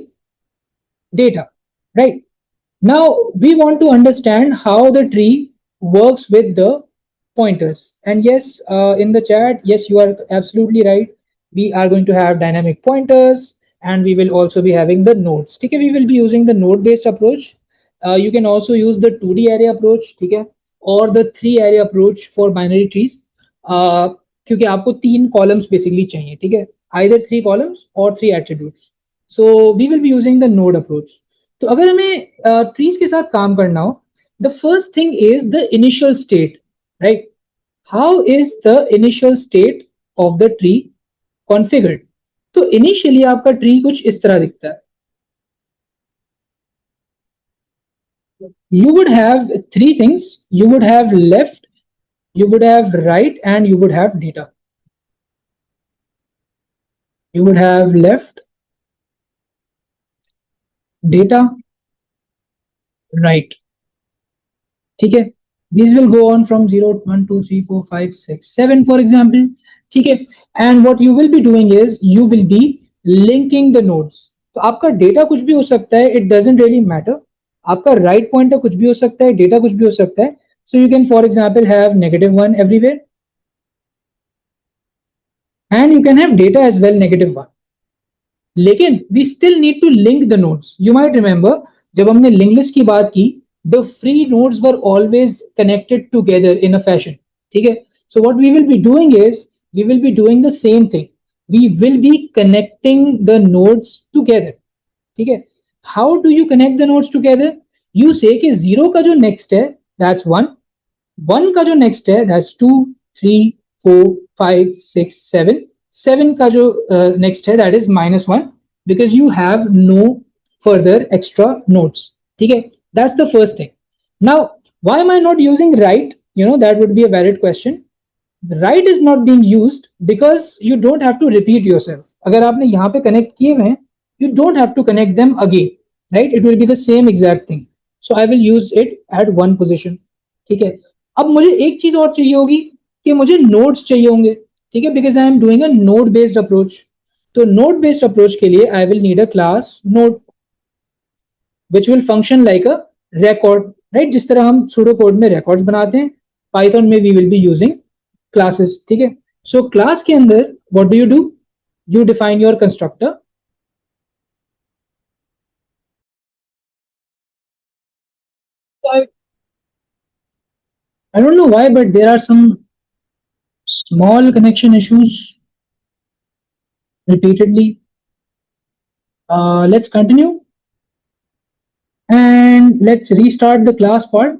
A: data, right? Now we want to understand how the tree works with the pointers. And yes, in the chat, yes, you are absolutely right. We are going to have dynamic pointers and we will also be having the nodes. Okay, we will be using the node based approach. You can also use the 2D array approach, okay, or the 3 array approach for binary trees. क्योंकि आपको 3 columns basically चाहिए, ठीक है, either 3 columns or 3 attributes. So we will be using the node approach. तो अगर हमें trees के साथ काम करना हो, the first thing is the initial state, right? How is the initial state of the tree configured? तो initially आपका tree कुछ इस तरह दिखता है. You would have 3 things. You would have left, you would have right, and you would have data. You would have left, data, right. ठीक है, these will go on from 0 1 2 3 4 5 6 7 for example, ठीक है. And what you will be doing is you will be linking the nodes. तो आपका data कुछ भी हो सकता है, it doesn't really matter. आपका right pointer कुछ भी हो सकता है, डेटा कुछ भी हो सकता है. So you can for example have -1 everywhere and you can have data as well -1. लेकिन we still need to link the nodes. You might remember जब हमने linked list की बात की, the free nodes were always connected together in a fashion, ठीक है. So what we will be doing is we will be doing the same thing. We will be connecting the nodes together, ठीक है. How do you connect the nodes together? You say कि 0 का जो next है that's 1, 1 का जो next है that's 2 3 4 5 6 7, 7 का जो next है that is -1 because you have no further extra nodes, ठीक है. That's the first thing. Now why am I not using right? You know, that would be a valid question. The right is not being used because you don't have to repeat yourself. अगर आपने यहाँ पे connect किए हुए हैं, you don't have to connect them again, right? It will be the same exact thing. So I will use it at one position, ठीक है. अब मुझे एक चीज और चाहिए होगी कि मुझे nodes चाहिए होंगे, ठीक है, because I am doing a node based approach. तो node based approach के लिए I will need a class node which will function like a record, right? जिस तरह हम pseudo code में records बनाते हैं, Python में we will be using classes, ठीक है. So class के अंदर what do? You define your constructor. I don't know why, but there are some small connection issues repeatedly. Let's continue and let's restart the class part.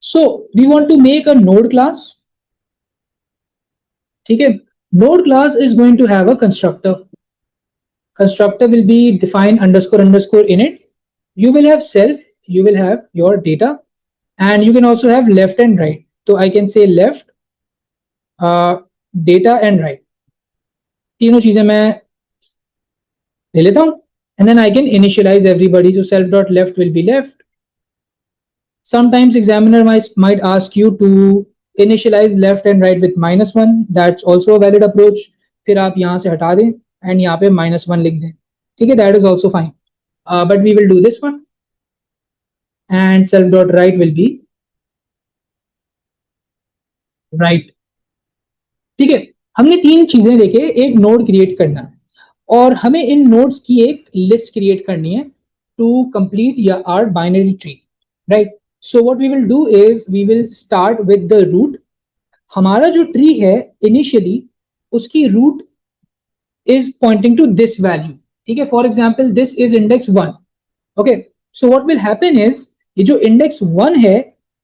A: So we want to make a node class, ठीक है. Node class is going to have a constructor. Constructor will be defined __ in it. You will have self, you will have your data, and you can also have left and right. So I can say left, data and right. तीनों चीजें मैं ले लेता हूं and then I can initialize everybody. So self dot left will be left, Sometimes examiner might ask you to initialize left and right with -1. That's also a valid approach. फिर आप यहाँ से हटा दें and यहाँ पे -1 लिख दें, ठीक है, that is also fine. But we will do this one, and self dot right will be right. ठीक है, हमने तीन चीजें देखे. एक नोड क्रिएट करना है और हमें इन नोड्स की एक लिस्ट क्रिएट करनी है टू कंप्लीट या or binary tree, right. So what we will do is we will start with the root. हमारा जो ट्री है इनिशियली उसकी root is pointing to this value, ठीक है. For example this is index 1. Okay, so what will happen is ये जो index 1 है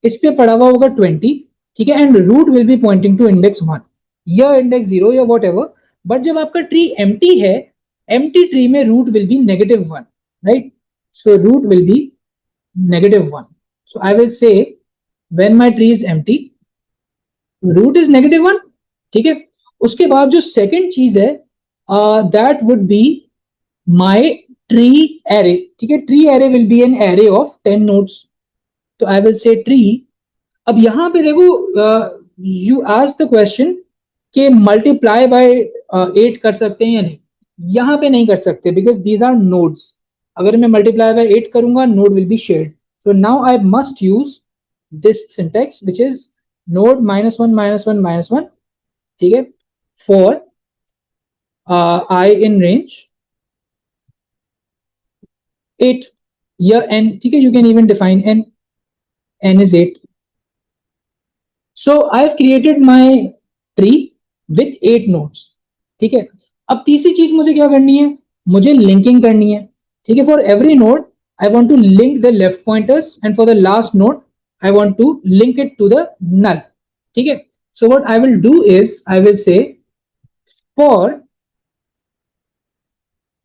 A: इस पे पड़ा हुआ होगा 20, ठीक है, and root will be pointing to index 1 या इंडेक्स 0 या वॉट एवर. बट जब आपका ट्री एम्प्टी है, एम्प्टी ट्री में root will be -1, right. So root will be -1. So I will say when my tree is empty root is -1, ठीक है. उसके बाद जो सेकंड चीज है that would be my tree array, ठीक है. Tree array will be an array of 10 nodes. तो आई विल से ट्री. अब यहां पे देखो यू आस्क द क्वेश्चन कि मल्टीप्लाई बाय 8 कर सकते हैं या नहीं. यहां पे नहीं कर सकते बिकॉज दीज आर नोड्स. अगर मैं मल्टीप्लाई बाय 8 करूंगा node will be shared. So now I must use this syntax which is node -1 -1 -1, ठीक है, फॉर आई इन रेंज 8 या n, ठीक है. You can even define n is 8. So I have created my tree with 8 nodes, ठीक है. अब तीसरी चीज मुझे क्या करनी है, मुझे लिंकिंग करनी है, ठीक है. For every node I want to link the left pointers and for the last node I want to link it to the null, ठीक है. So what I will do is I will say for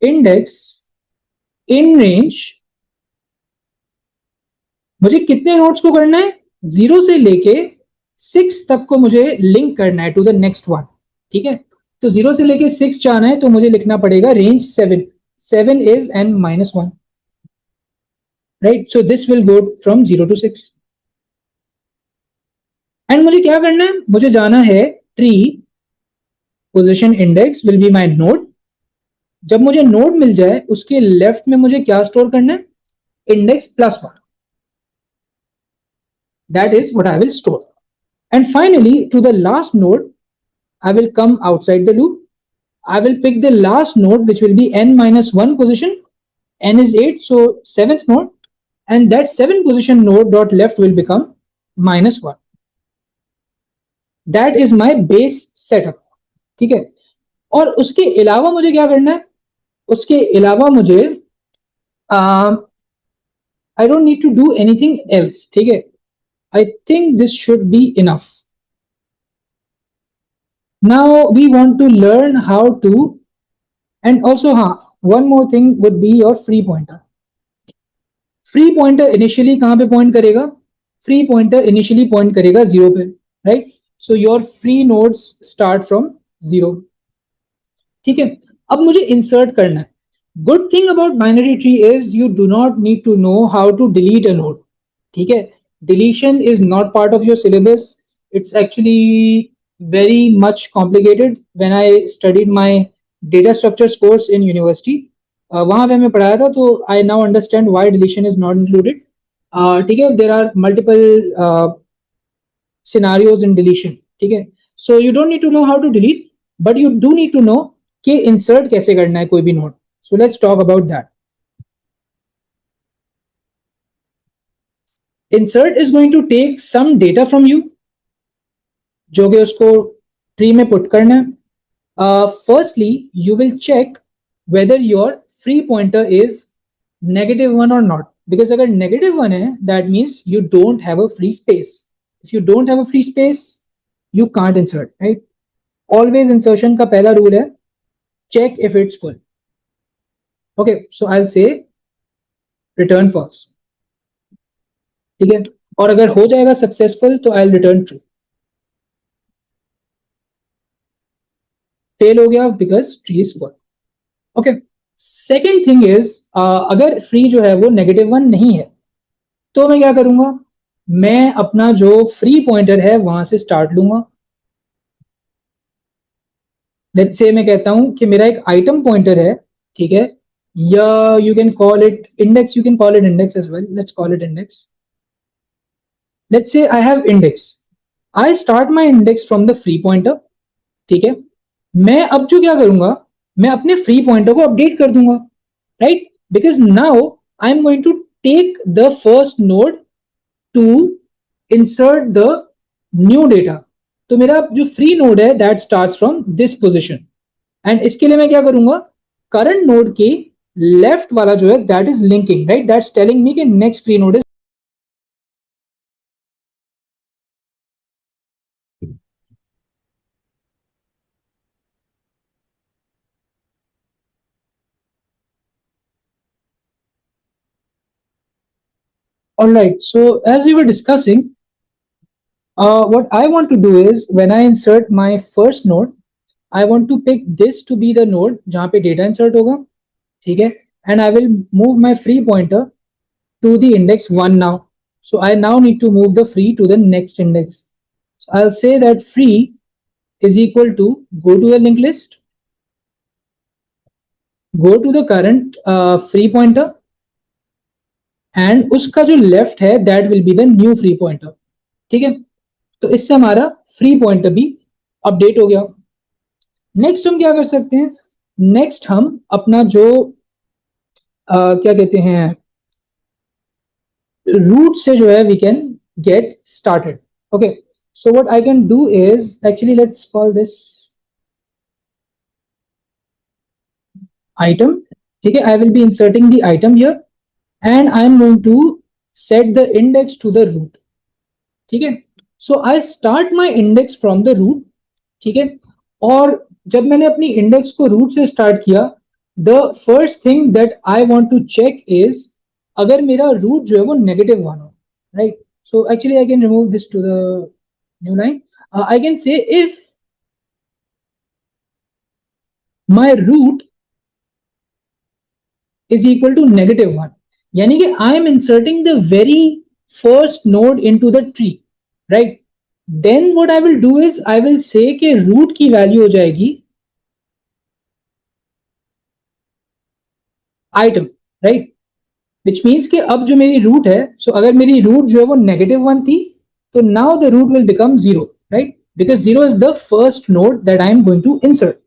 A: index in range, मुझे कितने nodes को करना है, 0 से लेके 6 तक को मुझे लिंक करना है टू द नेक्स्ट वन, ठीक है. तो 0 से लेके 6 जाना है तो मुझे लिखना पड़ेगा range 7. 7 is n -1, right. So this will go from 0 to 6. And मुझे क्या करना है, मुझे जाना है tree position index will be my node. जब मुझे नोड मिल जाए उसके लेफ्ट में मुझे क्या स्टोर करना है, index +1. That is what I will store. And finally, to the last node, I will come outside the loop. I will pick the last node, which will be n -1 position. N is 8, so 7th node. And that 7th position node dot left will become -1. That is my base setup. ठीक है. और उसके अलावा मुझे क्या करना है, उसके अलावा मुझे I don't need to do anything else. ठीक है. I think this should be enough. Now we want to learn how to, and also one more thing would be your free pointer. Free pointer initially कहाँ पे point करेगा, free pointer initially point करेगा 0 पे, right. So your free nodes start from 0, ठीक है. अब मुझे insert करना है. Good thing about binary tree is you do not need to know how to delete a node, ठीक है. Deletion is not part of your syllabus. It's actually very much complicated. When I studied my data structures course in university, वहाँ पे मैं पढ़ाया था, तो I now understand why deletion is not included. ठीक है, there are multiple scenarios in deletion, ठीक है. So you don't need to know how to delete, but you do need to know कि insert कैसे करना है कोई भी node. So let's talk about that. Insert is going to take some data from you, जो कि उसको tree में पुट करना है. Firstly, you will check whether your free pointer is -1 or not. Because अगर -1 है, that means you don't have a free space. If you don't have a free space, you can't insert, right? Always insertion का पहला rule है check if it's full. Okay, so I'll say return false. ठीक है. और अगर हो जाएगा successful तो I will return true. Fail हो गया because tree is full. Okay. Second thing is अगर फ्री जो है वो -1 नहीं है तो मैं क्या करूंगा, मैं अपना जो फ्री पॉइंटर है वहां से स्टार्ट लूंगा। लेट्स से मैं कहता हूं कि मेरा एक आइटम पॉइंटर है, ठीक है, या you can call it index, you can call it index as well, let's call it index. Let's say I have index, I start my index from the free pointer, ठीक है। मैं अब जो क्या करूंगा, मैं अपने फ्री पॉइंटर को अपडेट कर दूंगा, right, because now I am going to take the first node to insert the new data. तो मेरा जो फ्री नोड है that starts from this position, and इसके लिए मैं क्या करूंगा, करंट नोड के लेफ्ट वाला जो है that is linking, right, that's telling me कि next free node is. All right, so as we were discussing, what I want to do is when I insert my first node, I want to pick this to be the node जहाँ पे data insert होगा, ठीक है, and I will move my free pointer to the index 1 now. So I now need to move the free to the next index. So I'll say that free is equal to go to the linked list, go to the current free pointer, and उसका जो left है that will be the new free pointer, ठीक है। तो इससे हमारा free pointer भी update हो गया। नेक्स्ट हम क्या कर सकते हैं, नेक्स्ट हम अपना जो क्या कहते हैं रूट से जो है we can get started. Okay, so what I can do is actually let's call this item, ठीक है, I will be inserting the item here and I am going to set the index to the root, ठीक है। So I start my index from the root, ठीक है, और जब मैंने अपनी इंडेक्स को रूट से स्टार्ट किया, the first thing that I want to check is अगर मेरा रूट जो है वो नेगेटिव वन हो, right. So actually I can remove this to the new line, I can say if my root is equal to -1, यानी कि I am inserting the very first node into the tree, right, then what I will do is I will say कि root की value हो जाएगी item, right, which means कि अब जो मेरी रूट है, so अगर मेरी रूट जो है वो -1 थी, तो now the root will become 0, right, because 0 is the first node that I am going to insert.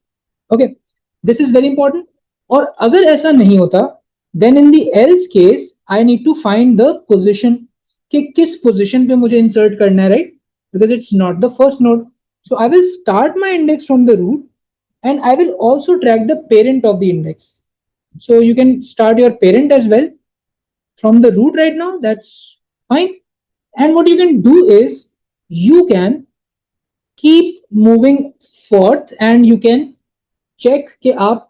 A: Okay, this is very important. और अगर ऐसा नहीं होता, then in the else case I need to find the position कि किस position पे मुझे insert करना है, right, because it's not the first node. So I will start my index from the root and I will also track the parent of the index. So you can start your parent as well from the root right now, that's fine. And what you can do is you can keep moving forth and you can check कि आप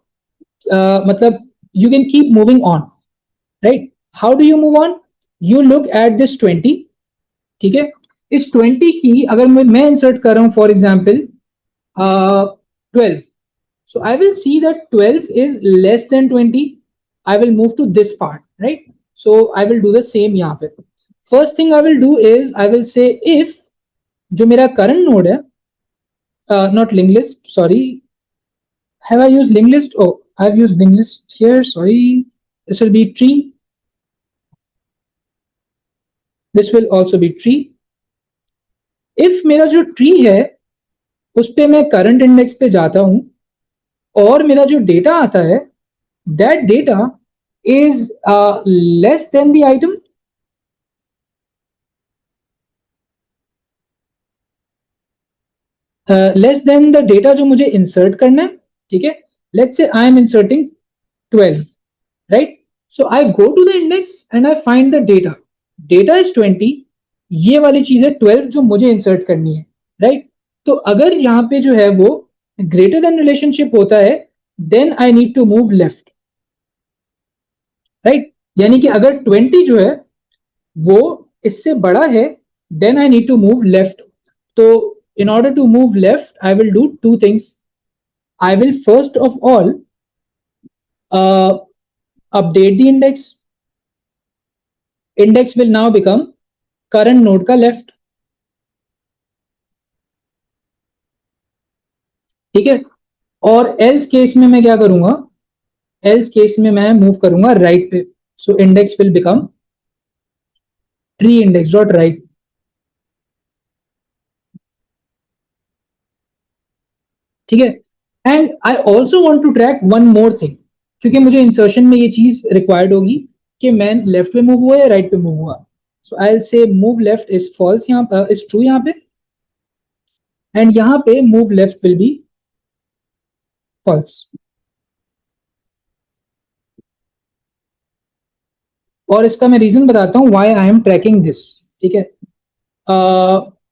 A: मतलब you can keep moving on, right. How do you move on? You look at this 20, ठीक है, इस 20 की अगर मैं insert कर रहा हूं for example 12, so I will see that 12 is less than 20, I will move to this part, right. So I will do the same यहाँ पे। first thing I will do is I will say if जो मेरा current node है, not linked list, sorry, have I used linked list? Oh, I've used linked list here, sorry, this will be tree, this will also be tree। if मेरा जो tree है उस पे मैं current index पे जाता हूं और मेरा जो डेटा आता है that data is less than the item, less than the data जो मुझे इंसर्ट करना है, ठीक है, let's say I am inserting 12, right. So I go to the index and I find the data, data is 20, ये वाली चीज है 12 जो मुझे इंसर्ट करनी है, राइट। तो अगर यहाँ पे जो है वो ग्रेटर देन रिलेशनशिप होता है then I need to move left, right, यानी कि अगर 20 जो है वो इससे बड़ा है then I need to move left. तो in order to move left, I will do two things. I will first of all update the index. Index will now become current node का लेफ्ट, ठीक है। और else case में मैं क्या करूंगा, else case में मैं मूव करूंगा राइट पे, so index will become tree index dot right, ठीक है। And I also want to track one more thing, क्योंकि मुझे इंसर्शन में ये चीज रिक्वायर्ड होगी कि मैं लेफ्ट पे मूव हुआ या राइट पे मूव हुआ। So I say move left is false, यहाँ इज ट्रू यहाँ पे, एंड यहाँ पे move left will be false. और इसका मैं रीजन बताता हूँ why I am tracking this, ठीक है।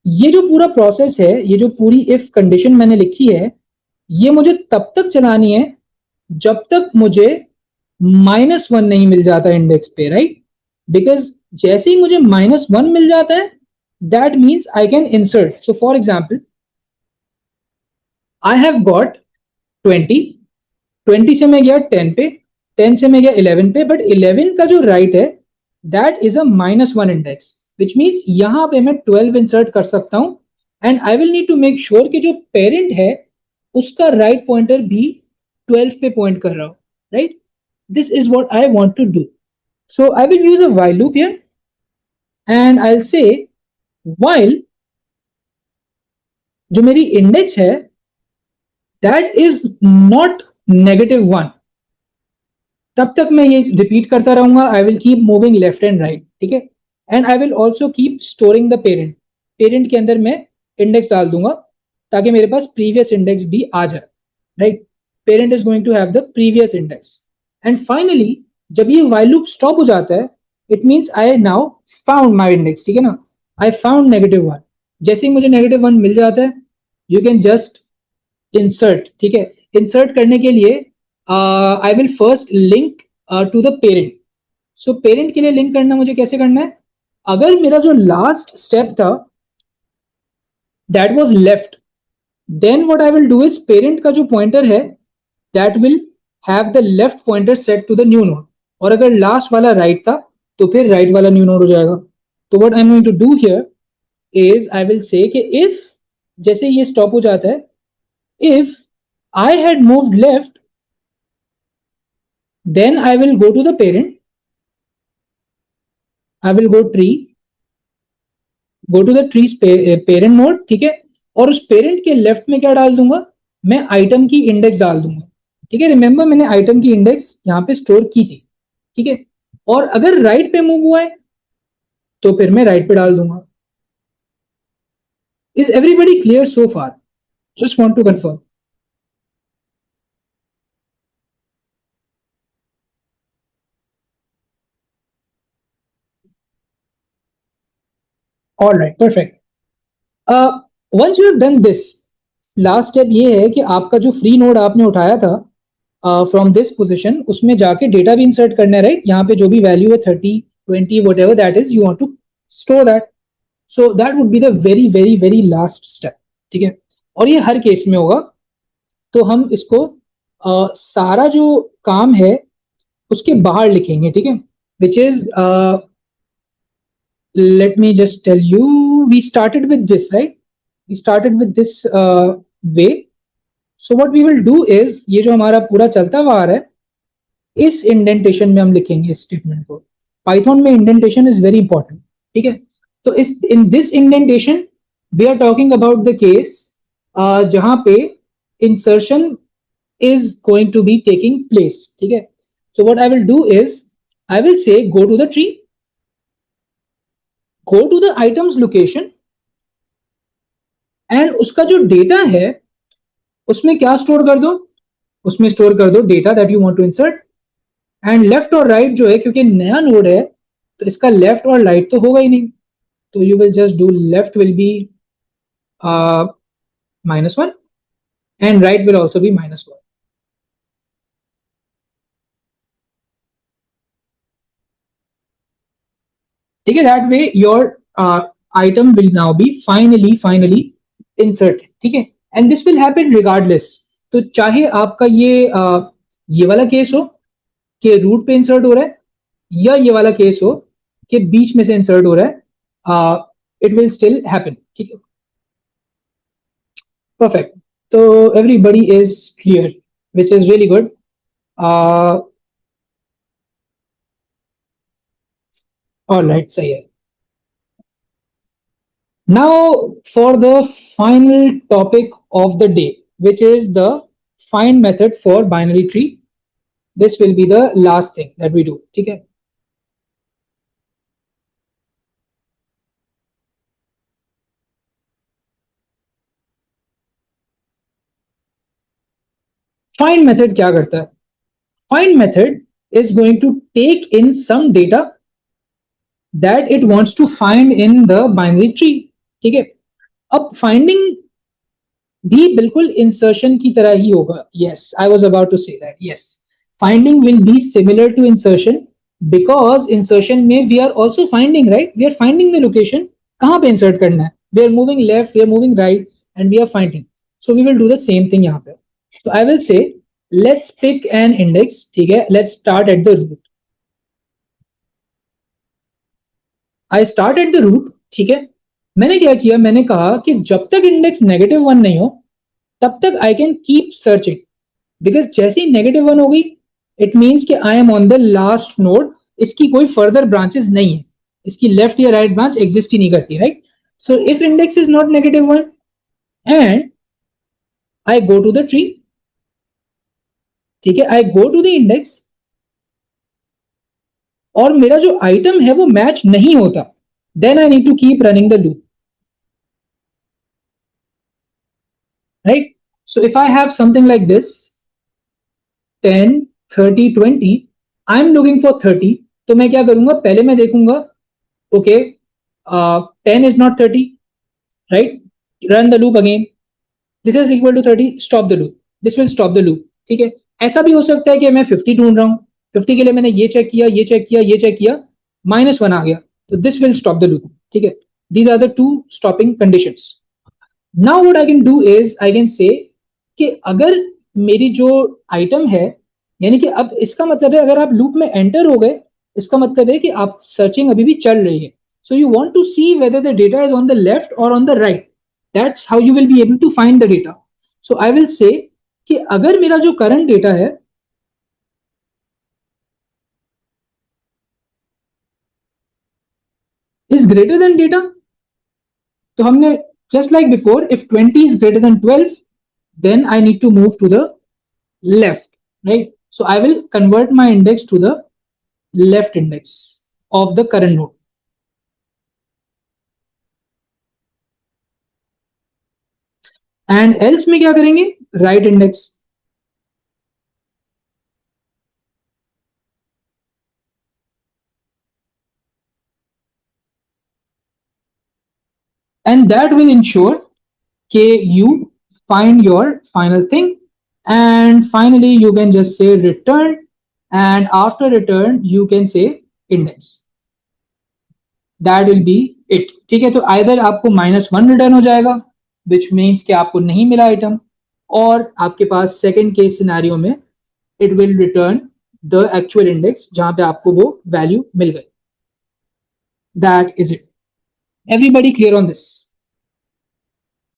A: ये जो पूरा प्रोसेस है, ये जो पूरी इफ कंडीशन मैंने लिखी है, ये मुझे तब तक चलानी है जब तक मुझे -1 नहीं मिल जाता इंडेक्स पे, राइट। बिकॉज जैसे ही मुझे -1 मिल जाता है, that means I can insert. So for example, I have got 20, 20 से मैं गया 10 पे, 10 से मैं गया 11 पे, बट 11 का जो राइट है that is a -1 index, which means यहां पे मैं 12 इंसर्ट कर सकता हूं। And I will need to make sure कि जो पेरेंट है उसका राइट पॉइंटर भी 12 पे पॉइंट कर रहा हो, right. This is what I want to do. So I will use a while loop here, and I'll say while जो मेरी इंडेक्स है दैट इज नॉट -1, तब तक मैं ये रिपीट करता रहूंगा। I will keep moving left and right, ठीक है। And I will also keep storing the parent, parent के अंदर मैं इंडेक्स डाल दूंगा ताकि मेरे पास प्रीवियस इंडेक्स भी आ जाए, right. Parent is going to have the previous index. And finally जब ये व्हाइल लूप स्टॉप हो जाता है, it means I now found my index, ठीक है ना। I found -1। जैसे ही मुझे -1 मिल जाता है, यू कैन जस्ट इंसर्ट, ठीक है। इंसर्ट करने के लिए I will first link to the parent. So parent के लिए लिंक करना मुझे कैसे करना है, अगर मेरा जो लास्ट स्टेप था that was left, then what I will do is parent का जो पॉइंटर है that will have the left pointer set to the new node, और अगर लास्ट वाला राइट था तो फिर राइट वाला न्यू नोड हो जाएगा। तो what I am going to do here is I will say कि इफ, जैसे ये स्टॉप हो जाता है, if I had moved left, then I will go to the parent, I will go tree, go to the tree's parent node, ठीक है। और उस पेरेंट के लेफ्ट में क्या डाल दूंगा, मैं आइटम की इंडेक्स डाल दूंगा, ठीक है। रिमेंबर मैंने आइटम की इंडेक्स यहाँ पे स्टोर की थी, ठीक है। और अगर राइट पे मूव हुआ है तो फिर मैं राइट पे डाल दूंगा। Is everybody clear so far? Just want to confirm. All right, perfect. Once you have done this, last step ये है कि आपका जो फ्री नोड आपने उठाया था फ्रॉम दिस पोजीशन, उसमें जाके डेटा भी इंसर्ट करना है, राइट। यहाँ पे जो भी वैल्यू है 30, 20, whatever that is, you want to store that. So that would be the very very very last step, ठीक है। और ये हर केस में होगा। तो हम इसको सारा जो काम है उसके बाहर लिखेंगे, ठीक है। Which is, let me just tell you, we started with this, right? We started with this way. So what we will do is, ये जो हमारा पूरा चलता हुआ आ रहा है, इस इंडेंटेशन में हम लिखेंगे इस स्टेटमेंट को। पाइथन में इंडेंटेशन इज वेरी इंपॉर्टेंट, ठीक है। तो इस in this indentation we are talking about the case जहां पे insertion is going to be taking place, ठीक है। So what I will do is I will say go to the tree, go to the items location, and उसका जो data है उसमें क्या store कर दो, उसमें स्टोर कर दो data that you want to insert. And left और राइट जो है, क्योंकि नया नोड है तो इसका लेफ्ट और राइट तो होगा ही नहीं, तो you will just do left will be -1 and right will also B -1, ठीक है। That way your item will now be finally inserted, ठीक है। And this will happen regardless. तो चाहे आपका ये वाला केस हो कि रूट पे इंसर्ट हो रहा है, या ये वाला केस हो कि बीच में से इंसर्ट हो रहा है, it will still happen. ठीक है, perfect. So everybody is clear, which is really good. All right, सही है. Now for the final topic of the day, which is the find method for binary tree. This will be the last thing that we do. ठीक है. Find method क्या करता है? Find method is going to take in some data that it wants to find in the binary tree. ठीक है. अब finding भी बिल्कुल insertion की तरह ही होगा. Yes, I was about to say that. Yes, finding will be similar to insertion because insertion में we are also finding, right? We are finding the location. कहाँ पे insert करना है? We are moving left, we are moving right, and we are finding. So we will do the same thing यहाँ पे. So I will say let's pick an index. ठीक है. Let's start at the root. I start at the root. ठीक है. मैंने क्या किया? मैंने कहा कि जब तक इंडेक्स -1 नहीं हो तब तक I can keep searching, because जैसे ही -1 हो गई इट मीन्स कि I am on the last node. इसकी कोई फर्दर ब्रांचेस नहीं है, इसकी लेफ्ट या राइट ब्रांच एग्जिस्ट ही नहीं करती, right? So if index is not -1 and I go to the tree, ठीक है, I go to the index और मेरा जो आइटम है वो मैच नहीं होता, then I need to keep running the loop, right? So if I have something like this 10 30 20, I'm looking for 30, तो मैं क्या करूंगा? पहले मैं देखूंगा, okay, 10 is not 30, right? Run the loop again. This is equal to 30, stop the loop. This will stop the loop. ठीक है. ऐसा भी हो सकता है कि मैं 50 ढूंढ रहा हूं, 50 के लिए मैंने ये चेक किया, ये चेक किया, ये चेक किया, -1 आ गया, तो this will stop the loop. ठीक है. These are the two stopping conditions. Now what I can do is I can say कि अगर मेरी जो आइटम है, यानी कि अब इसका मतलब है अगर आप लूप में एंटर हो गए, इसका मतलब है कि आप सर्चिंग अभी भी चल रही है. So you want to see whether the data is on the left और on the right. That's how you will be able to find the data. So I will say कि अगर मेरा जो करंट डेटा है is greater than data, तो हमने just like before, if 20 is greater than 12, then I need to move to the left, right? So I will convert my index to the left index of the current node. And else में क्या करेंगे? Right index. And that will ensure that you find your final thing. And finally, you can just say return. And after return, you can say index. That will be it. ठीक है. तो either आपको -1 return हो जाएगा, which means कि आपको नहीं मिला आइटम, और आपके पास सेकेंड केस सिनेरियो में it will return the actual index जहां पे आपको वो वैल्यू मिल गई. That is it. Everybody clear on this?